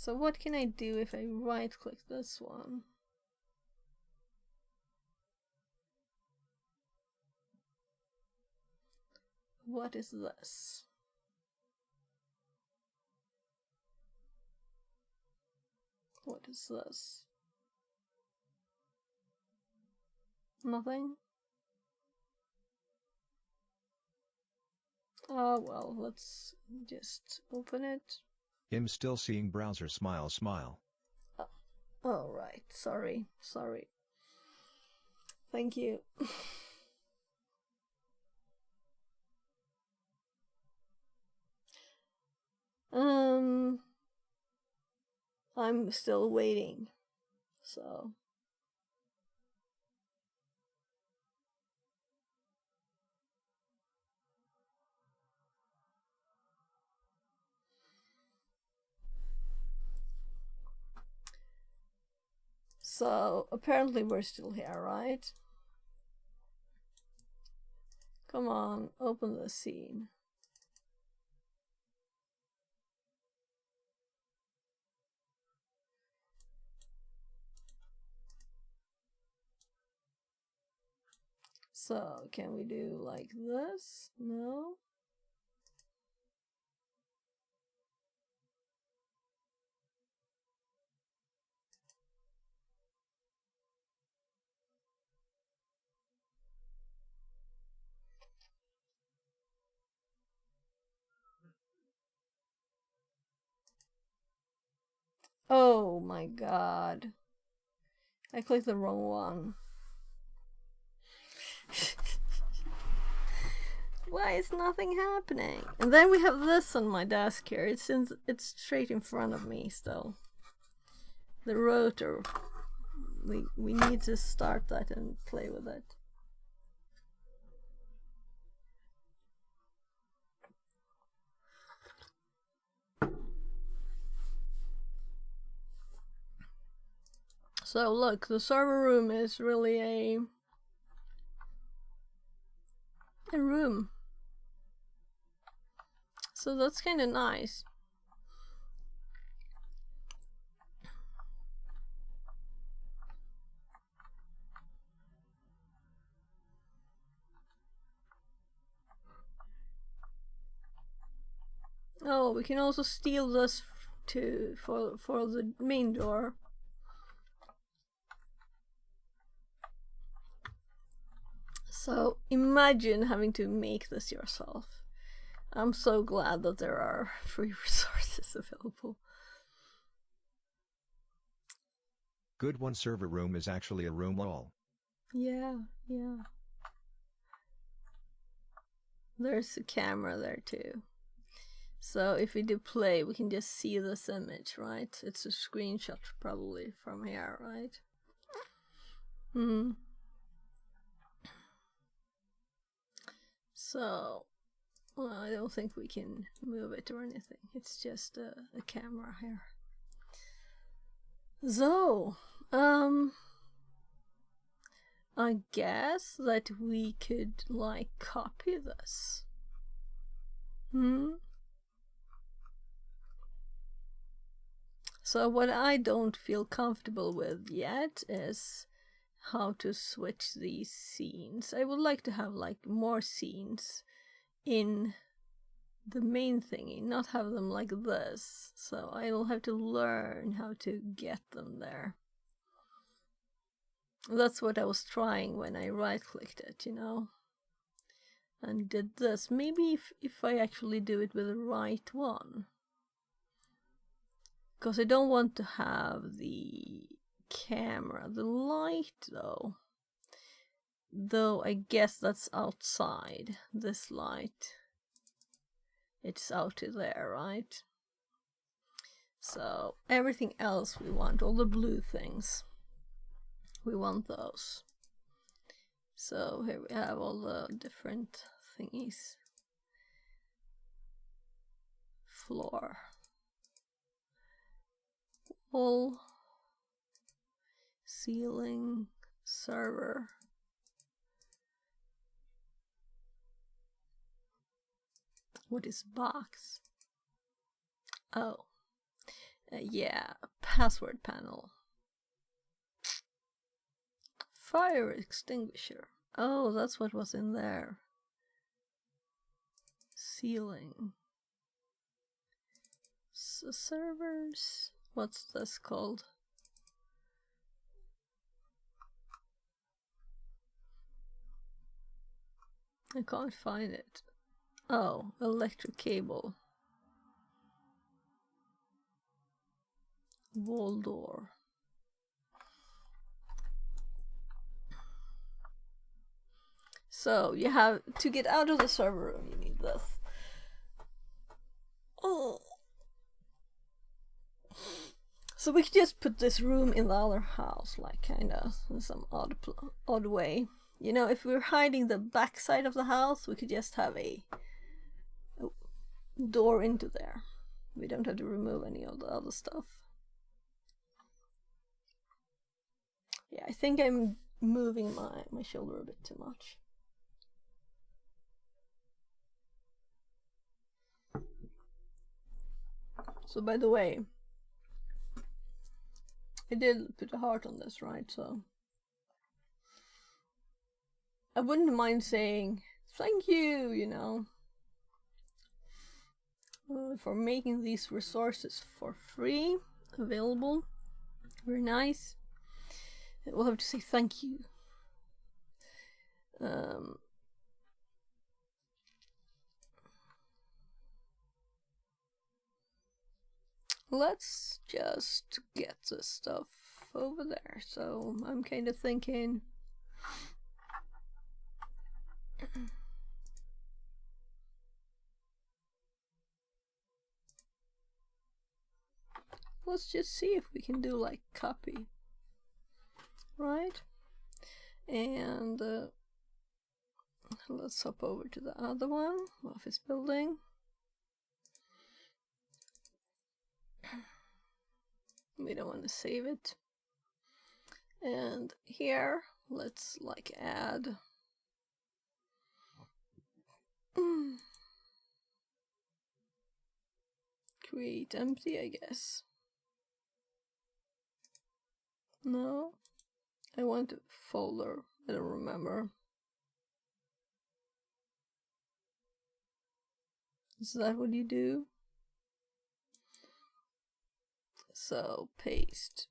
B: what can I do if I right click this one? What is this? What is this? Nothing? Oh well, let's just open it.
C: I'm still seeing browser smile smile.
B: Oh right, sorry. Thank you. I'm still waiting, so. So, apparently we're still here, right? Come on, open the scene. So, can we do like this? No? Oh my god. I clicked the wrong one. Why is nothing happening? And then we have this on my desk here. It's straight in front of me still. The rotor. We need to start that and play with it. So look, the server room is really a room. So that's kind of nice. Oh, we can also steal this for the main door. So imagine having to make this yourself. I'm so glad that there are free resources available.
C: Good one, server room is actually a room wall.
B: Yeah. There's a camera there too. So if we do play, we can just see this image, right? It's a screenshot probably from here, right? So, well, I don't think we can move it or anything. It's just a camera here. So, I guess that we could like copy this. So what I don't feel comfortable with yet is how to switch these scenes. I would like to have like more scenes in the main thingy, not have them like this. So I'll have to learn how to get them there. That's what I was trying when I right-clicked it, you know, and did this. Maybe if I actually do it with the right one. Because I don't want to have the camera. The light, though I guess that's outside. This light, it's out to there, right? So everything else we want, all the blue things, we want those. So here we have all the different thingies. Floor, wall, ceiling, server. What is box? Oh, yeah, password panel. Fire extinguisher. Oh, that's what was in there. Ceiling. Servers. What's this called? I can't find it. Oh, electric cable. Wall door. So you have to get out of the server room, you need this. Oh. So we could just put this room in the other house, like kinda in some odd way. You know, if we're hiding the back side of the house, we could just have a door into there. We don't have to remove any of the other stuff. Yeah, I think I'm moving my shoulder a bit too much. So by the way, I did put a heart on this, right? So I wouldn't mind saying thank you, you know, for making these resources for free available. Very nice. We'll have to say thank you. Let's just get the stuff over there. So I'm kind of thinking let's just see if we can do like copy, right? And let's hop over to the other one, office building. We don't want to save it. And here, let's like add create empty, I guess. No, I want a folder. I don't remember. Is that what you do? So paste.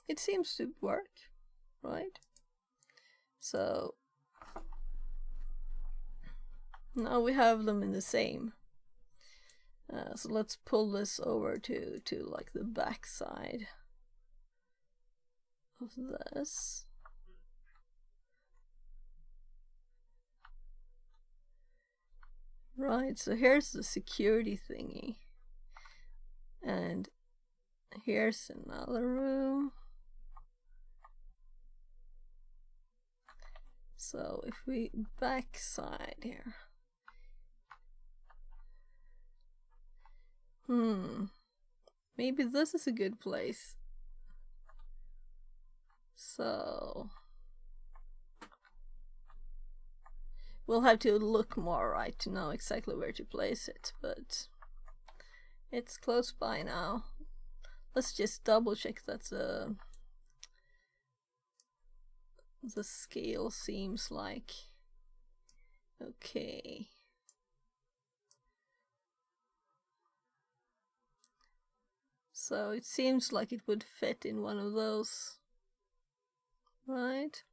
B: It seems to work, right? So now we have them in the same. So let's pull this over to like the back side of this. Right, so here's the security thingy. And here's another room. So if we backside here. Maybe this is a good place. So we'll have to look more, right, to know exactly where to place it, but it's close by now. Let's just double check that the The scale seems like okay. So it seems like it would fit in one of those, right?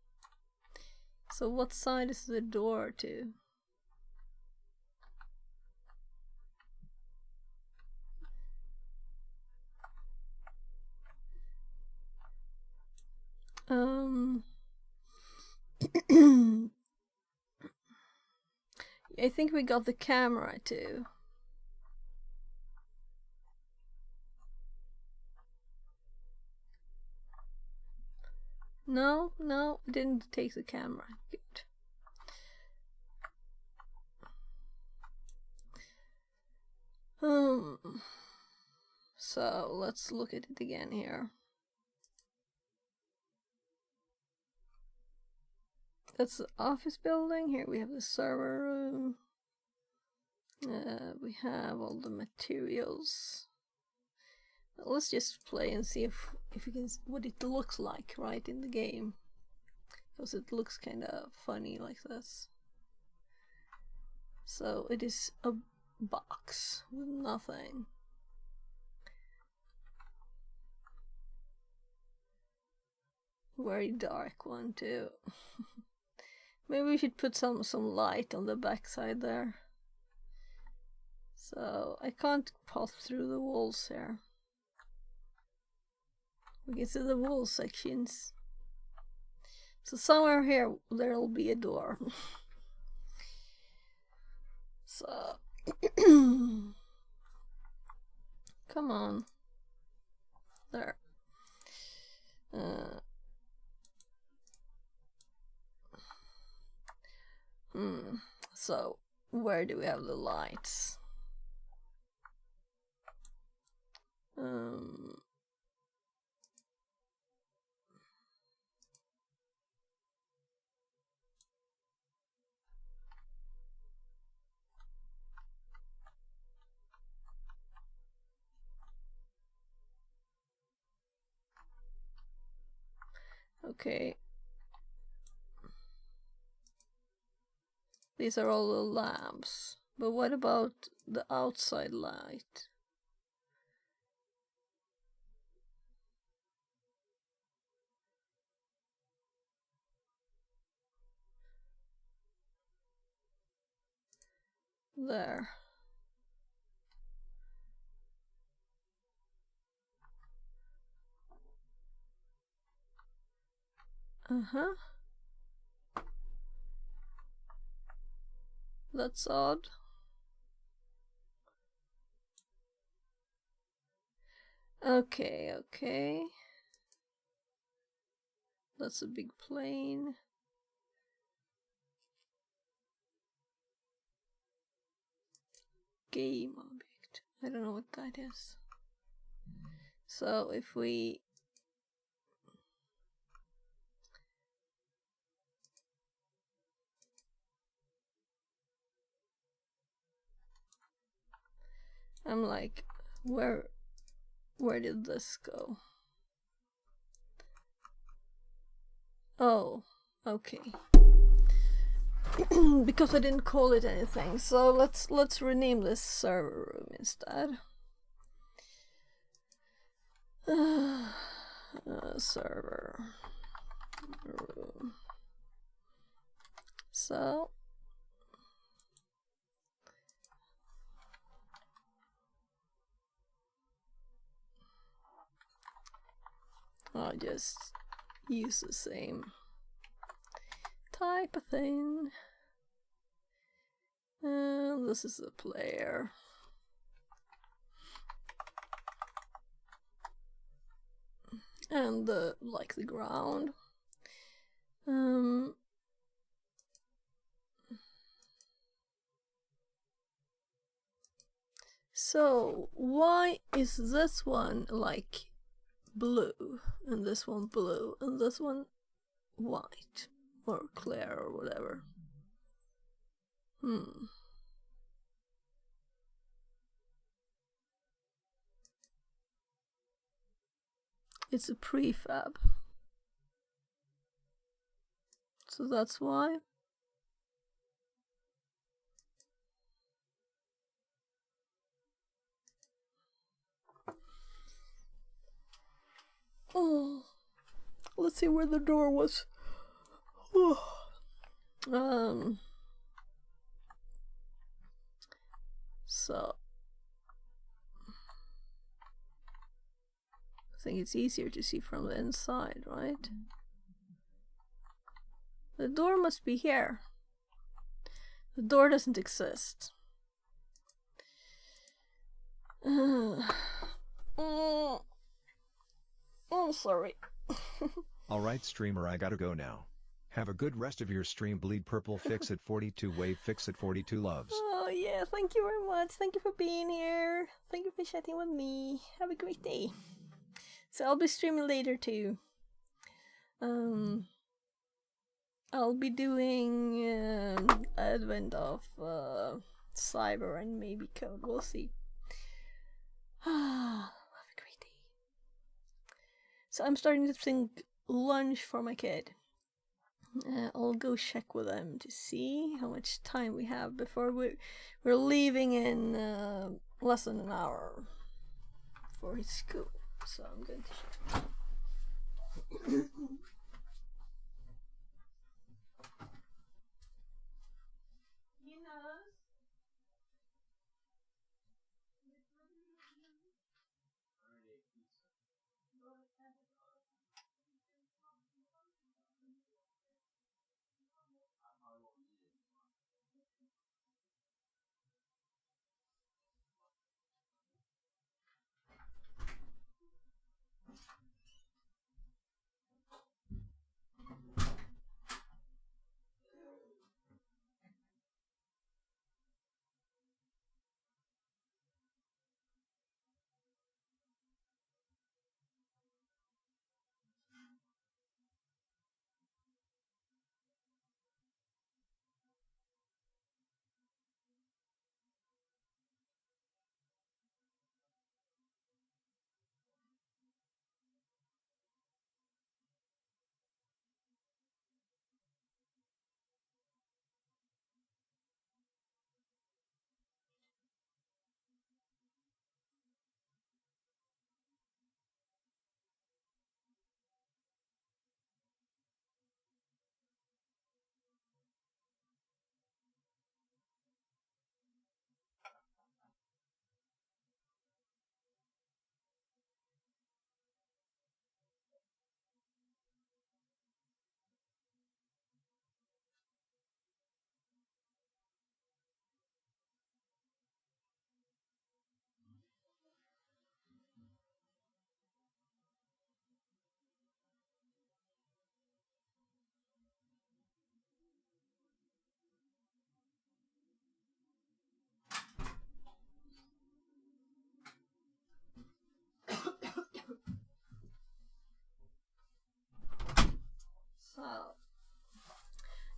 B: So what side is the door to? I think we got the camera too. No, no, didn't take the camera. Good. So let's look at it again here. That's the office building. Here we have the server room. We have all the materials. Let's just play and see if we can what it looks like right in the game, because it looks kind of funny like this. So it is a box with nothing. Very dark one too. Maybe we should put some light on the backside there. So I can't pass through the walls here. We can see the wall sections. So somewhere here there'll be a door. So come on. There. So where do we have the lights? Okay. These are all the lamps. But what about the outside light? There. Uh-huh. That's odd. Okay, okay. That's a big plane. Game object. I don't know what that is. So if we I'm like, where did this go? Oh, okay. Because I didn't call it anything, so let's rename this server room instead. Server room. So I'll just use the same type of thing. And this is the player. And the ground. So why is this one like blue and this one blue and this one white or clear or whatever? It's a prefab. So that's why. Oh, let's see where the door was. So I think it's easier to see from the inside, right? The door must be here. The door doesn't exist. I'm sorry.
C: Alright streamer, I gotta go now. Have a good rest of your stream. Bleed purple fix at 42 wave fix at 42 loves.
B: Oh yeah, thank you very much. Thank you for being here. Thank you for chatting with me. Have a great day. So I'll be streaming later too. I'll be doing Advent of Cyber and maybe Code. We'll see. Have a great day. So I'm starting to think lunch for my kid. I'll go check with them to see how much time we have before we're leaving in less than an hour for his school. So I'm going to check.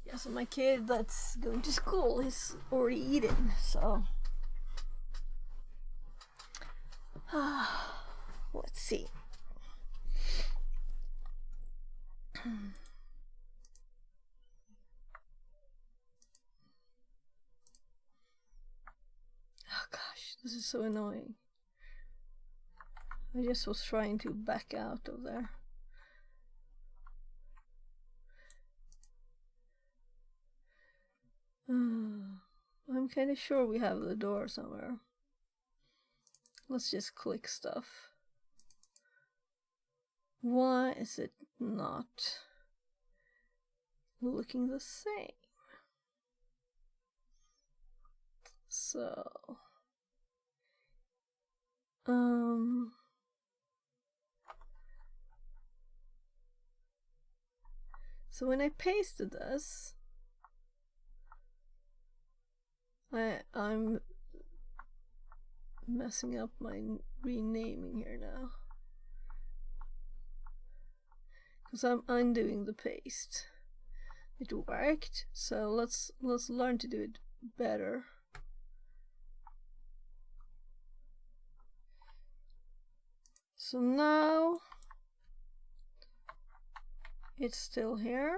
B: Yeah, so my kid that's going to school is already eating, so let's see. Oh gosh, this is so annoying. I just was trying to back out of there. I'm kind of sure we have the door somewhere. Let's just click stuff. Why is it not looking the same? So, so when I pasted this, I'm messing up my renaming here now because I'm undoing the paste. It worked, so let's learn to do it better. So now it's still here.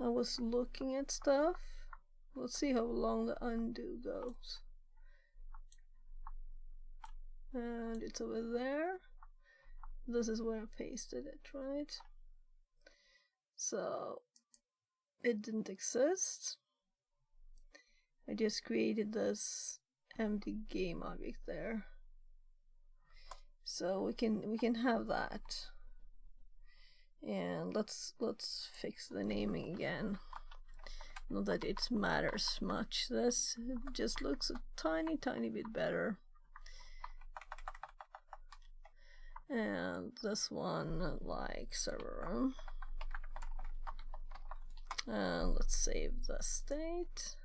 B: I was looking at stuff. Let's see how long the undo goes. And it's over there. This is where I pasted it, right? So it didn't exist. I just created this empty game object there. So we can have that. And let's fix the naming again. Not that it matters much. This just looks a tiny bit better. And this one like server room. And let's save the state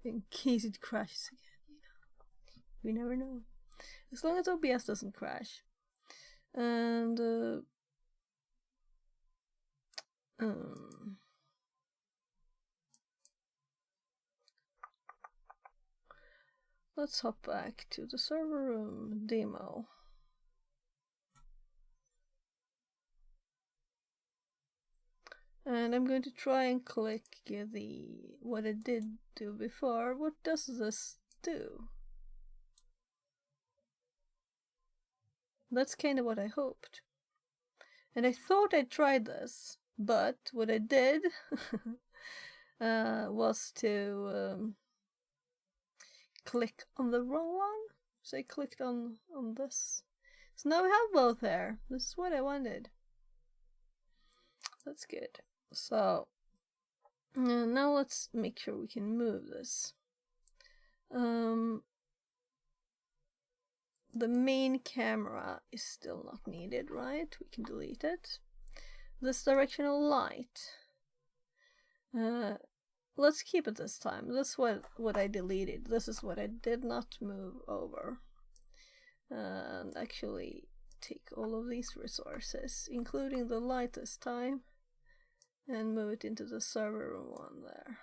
B: in case it crashes again. You know, we never know. As long as OBS doesn't crash. And let's hop back to the server room demo. And I'm going to try and click what I did do before. What does this do? That's kind of what I hoped. And I thought I tried this, but what I did was to click on the wrong one. So I clicked on this. So now we have both there. This is what I wanted. That's good. So now let's make sure we can move this. The main camera is still not needed, right? We can delete it. This directional light. Let's keep it this time. This is what I deleted. This is what I did not move over. And actually take all of these resources, including the light this time, and move it into the server room one there.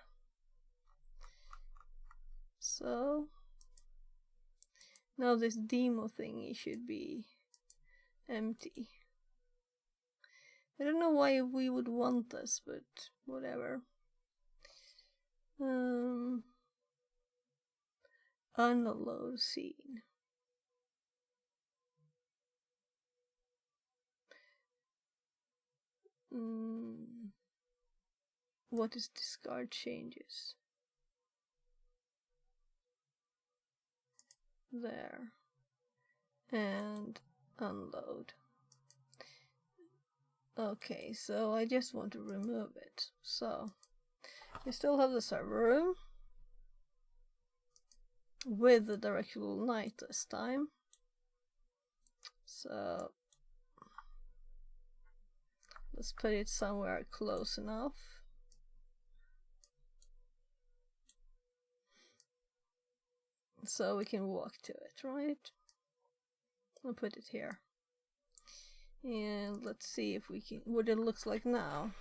B: So now this demo thingy should be empty. I don't know why we would want this, but whatever. Unload scene. What is discard changes? There. And unload. Okay, so I just want to remove it. So we still have the server room with the directional light this time. So let's put it somewhere close enough. So we can walk to it, right? I'll put it here. And let's see if we can, what it looks like now.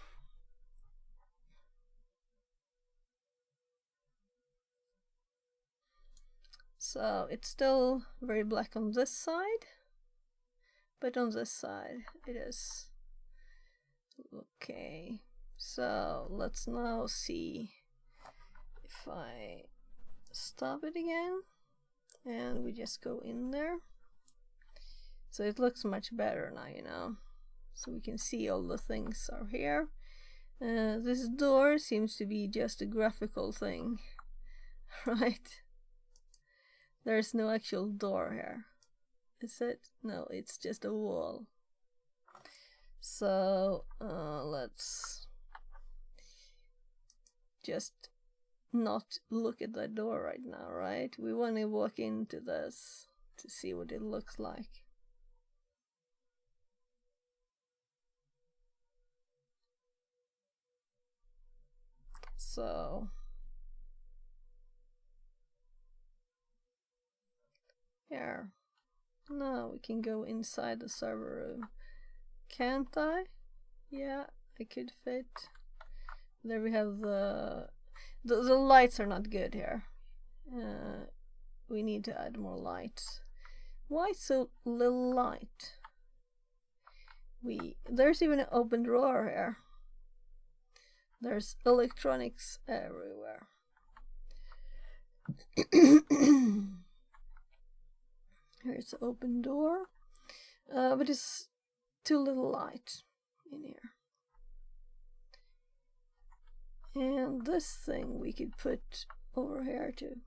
B: So it's still very black on this side, but on this side it is. Okay, so let's now see if I stop it again and we just go in there. So it looks much better now, you know. So we can see all the things are here. This door seems to be just a graphical thing, right? There's no actual door here. Is it? No, it's just a wall. So let's just not look at that door right now, right? We want to walk into this to see what it looks like. So here, now we can go inside the server room. Can't I? Yeah, I could fit. There we have the lights are not good here. We need to add more lights. Why so little light? There's even an open drawer here. There's electronics everywhere. Here's an open door, but it's too little light in here. And this thing we could put over here too,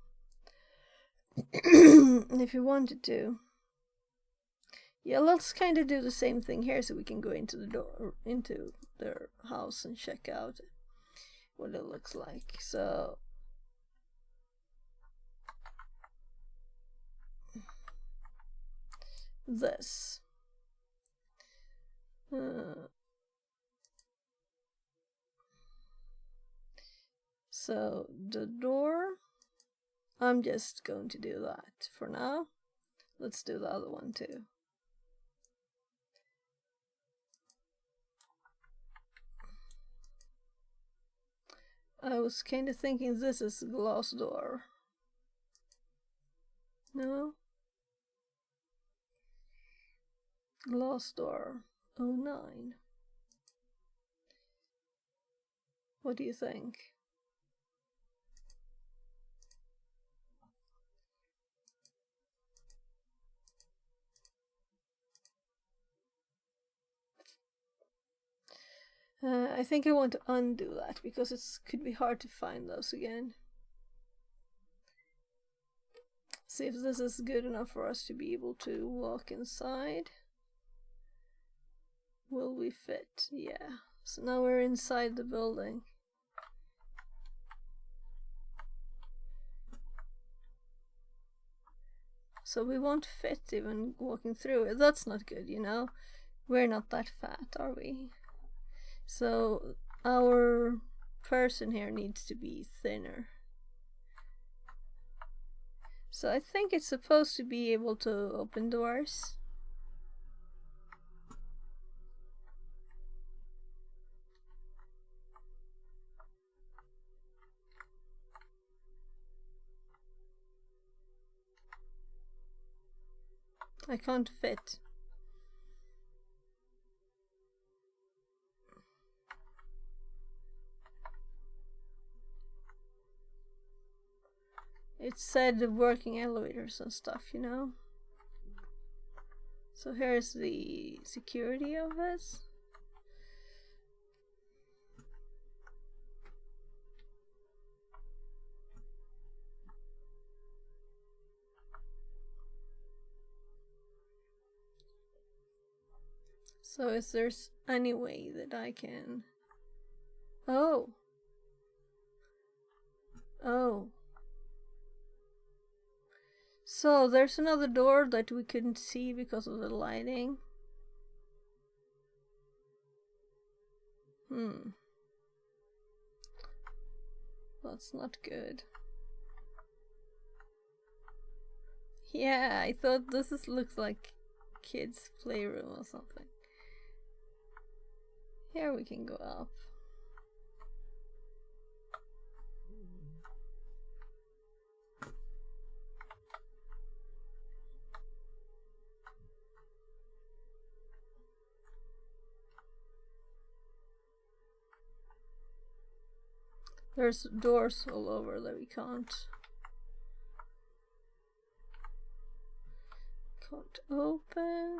B: if you wanted to. Yeah, let's kind of do the same thing here, so we can go into the door, into their house, and check out what it looks like. So this. So the door, I'm just going to do that for now. Let's do the other one too. I was kind of thinking this is a glass door. No? Glass door 09. What do you think? I think I want to undo that, because it could be hard to find those again. See if this is good enough for us to be able to walk inside. Will we fit? Yeah. So now we're inside the building. So we won't fit even walking through it. That's not good, you know? We're not that fat, are we? So our person here needs to be thinner. So I think it's supposed to be able to open doors. I can't fit. It said the working elevators and stuff, you know. So here's the security of this. So is there any way that I can... Oh. Oh. So there's another door that we couldn't see because of the lighting. That's not good. Yeah, I thought this looks like kids' playroom or something. Here we can go up. There's doors all over that we can't open.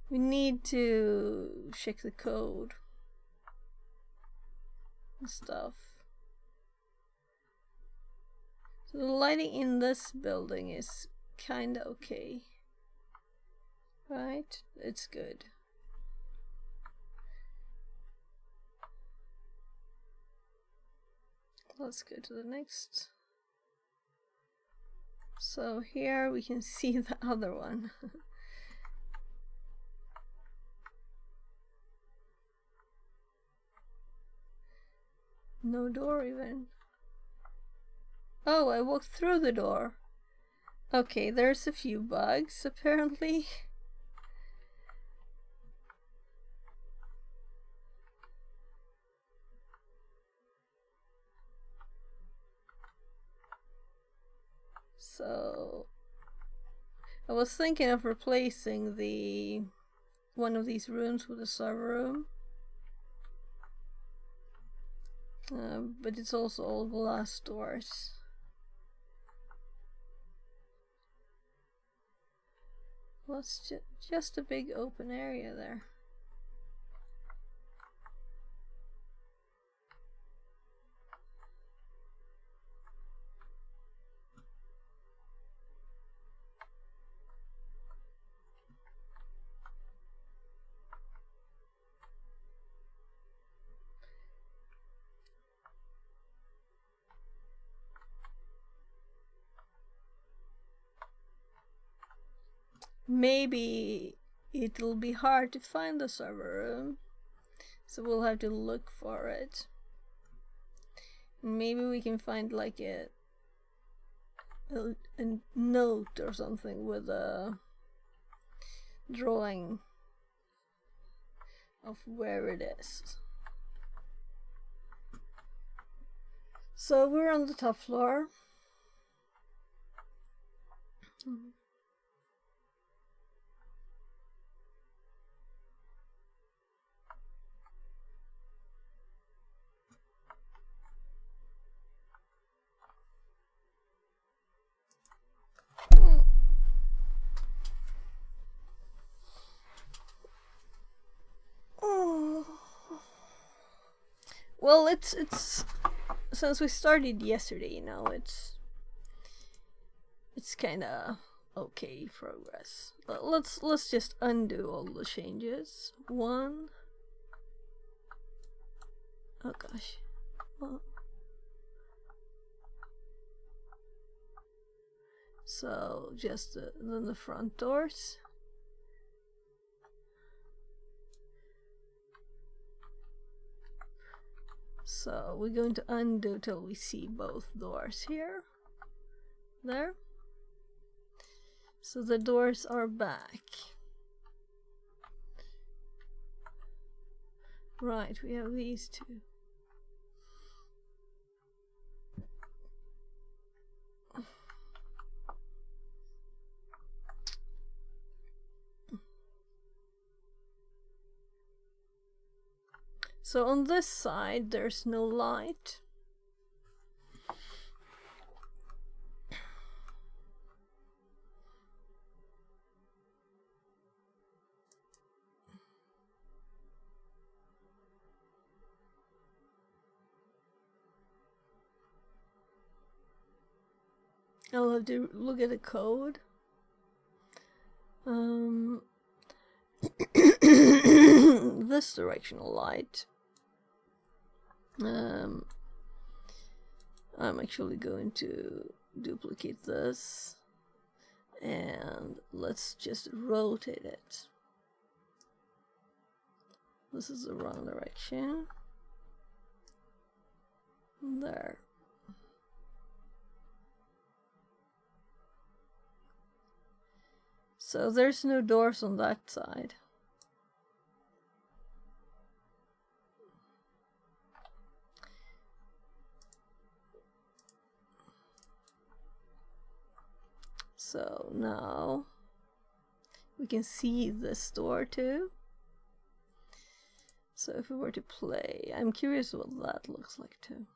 B: We need to check the code and stuff. So the lighting in this building is kinda okay. Right? It's good. Let's go to the next. So here we can see the other one. No door even. Oh, I walked through the door. Okay, there's a few bugs apparently. So I was thinking of replacing one of these rooms with a server room. But it's also all glass doors. Well, it's just a big open area there. Maybe it'll be hard to find the server room, so we'll have to look for it. Maybe we can find like a note or something with a drawing of where it is. So we're on the top floor. Well, it's since we started yesterday, you know, it's kind of okay progress. Let's just undo all the changes. One. Oh gosh. Well, so just then the front doors. So we're going to undo till we see both doors here. There. So the doors are back. Right, we have these two. So on this side there's no light. I'll have to look at the code. This directional light. I'm actually going to duplicate this and let's just rotate it. This is the wrong direction. There. So there's no doors on that side. So now we can see this door too. So if we were to play, I'm curious what that looks like too.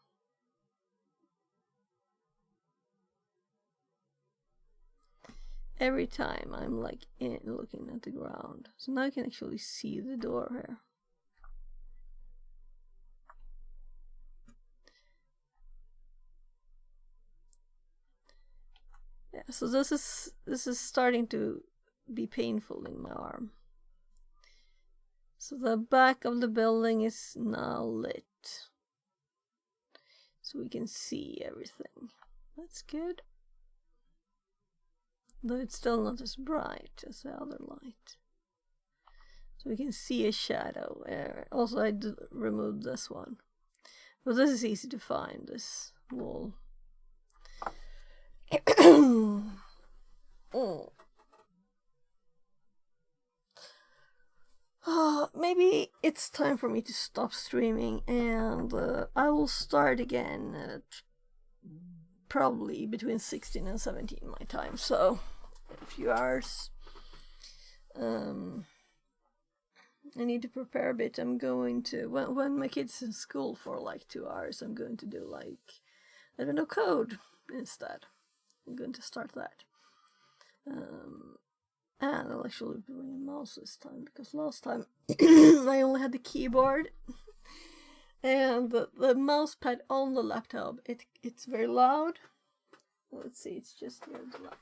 B: Every time I'm like looking at the ground. So now I can actually see the door here. Yeah, so this is starting to be painful in my arm. So the back of the building is now lit. So we can see everything. That's good. Though it's still not as bright as the other light. So we can see a shadow. Also I removed this one. But this is easy to find, this wall. Maybe it's time for me to stop streaming and I will start again at probably between 16 and 17 my time, so a few hours. I need to prepare a bit. I'm going to, when my kid's in school for like 2 hours, I'm going to do like, I don't know, code instead. I'm going to start that. And I'll actually bring a mouse this time, because last time I only had the keyboard and the mouse pad on the laptop. It's very loud. Let's see, it's just here on the laptop.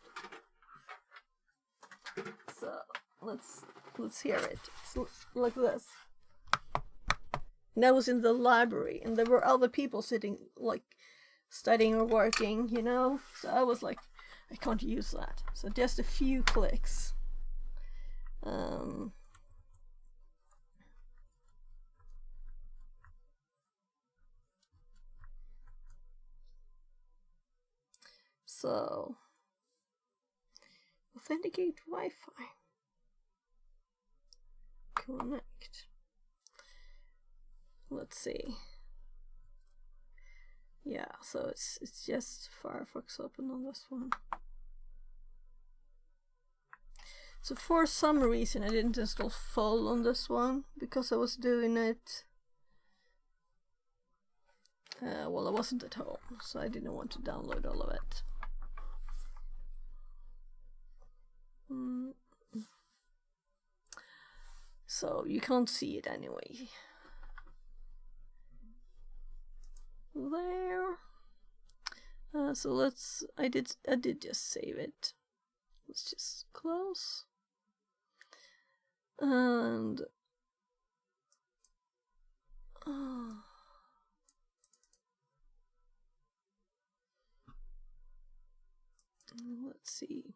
B: So let's hear it. It's like this. And I was in the library, and there were other people sitting, like, studying or working, you know? So I was like, I can't use that. So just a few clicks. So, authenticate Wi-Fi. Connect. Let's see. Yeah, so it's just Firefox open on this one. So for some reason I didn't install full on this one, because I was doing it well, I wasn't at home, so I didn't want to download all of it. So you can't see it anyway. There. So I did just save it. Let's just close. And let's see.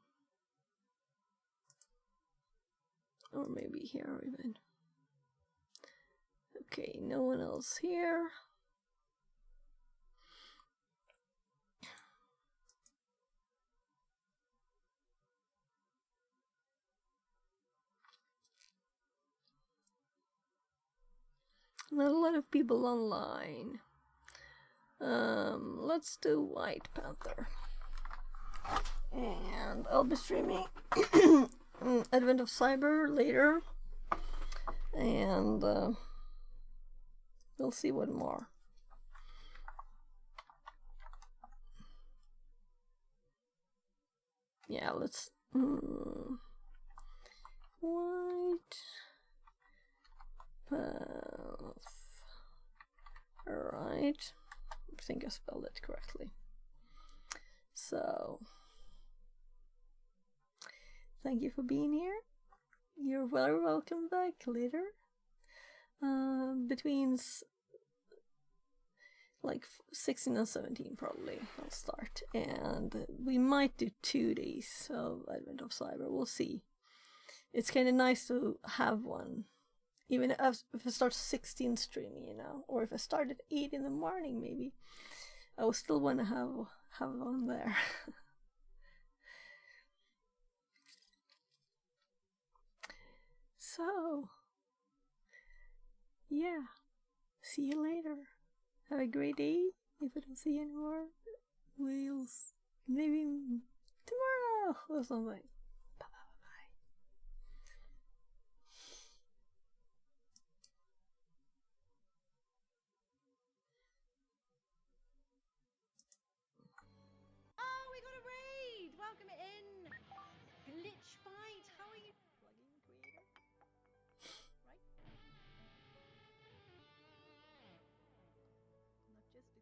B: Or maybe here even. Okay, no one else here. Not a lot of people online. Let's do White Panther. And I'll be streaming Advent of Cyber later. And we'll see what more. Yeah, let's... White... Path. Alright. I think I spelled it correctly. So, thank you for being here. You're very welcome back later. Between like 16 and 17 probably I'll start. And we might do 2 days of Advent of Cyber. We'll see. It's kind of nice to have one. Even if I start 16 streaming, you know, or if I start at 8 in the morning, maybe I will still want to have one there. So, yeah, see you later. Have a great day. If I don't see you anymore, we'll maybe tomorrow or something. Just the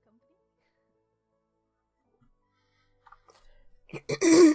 B: company.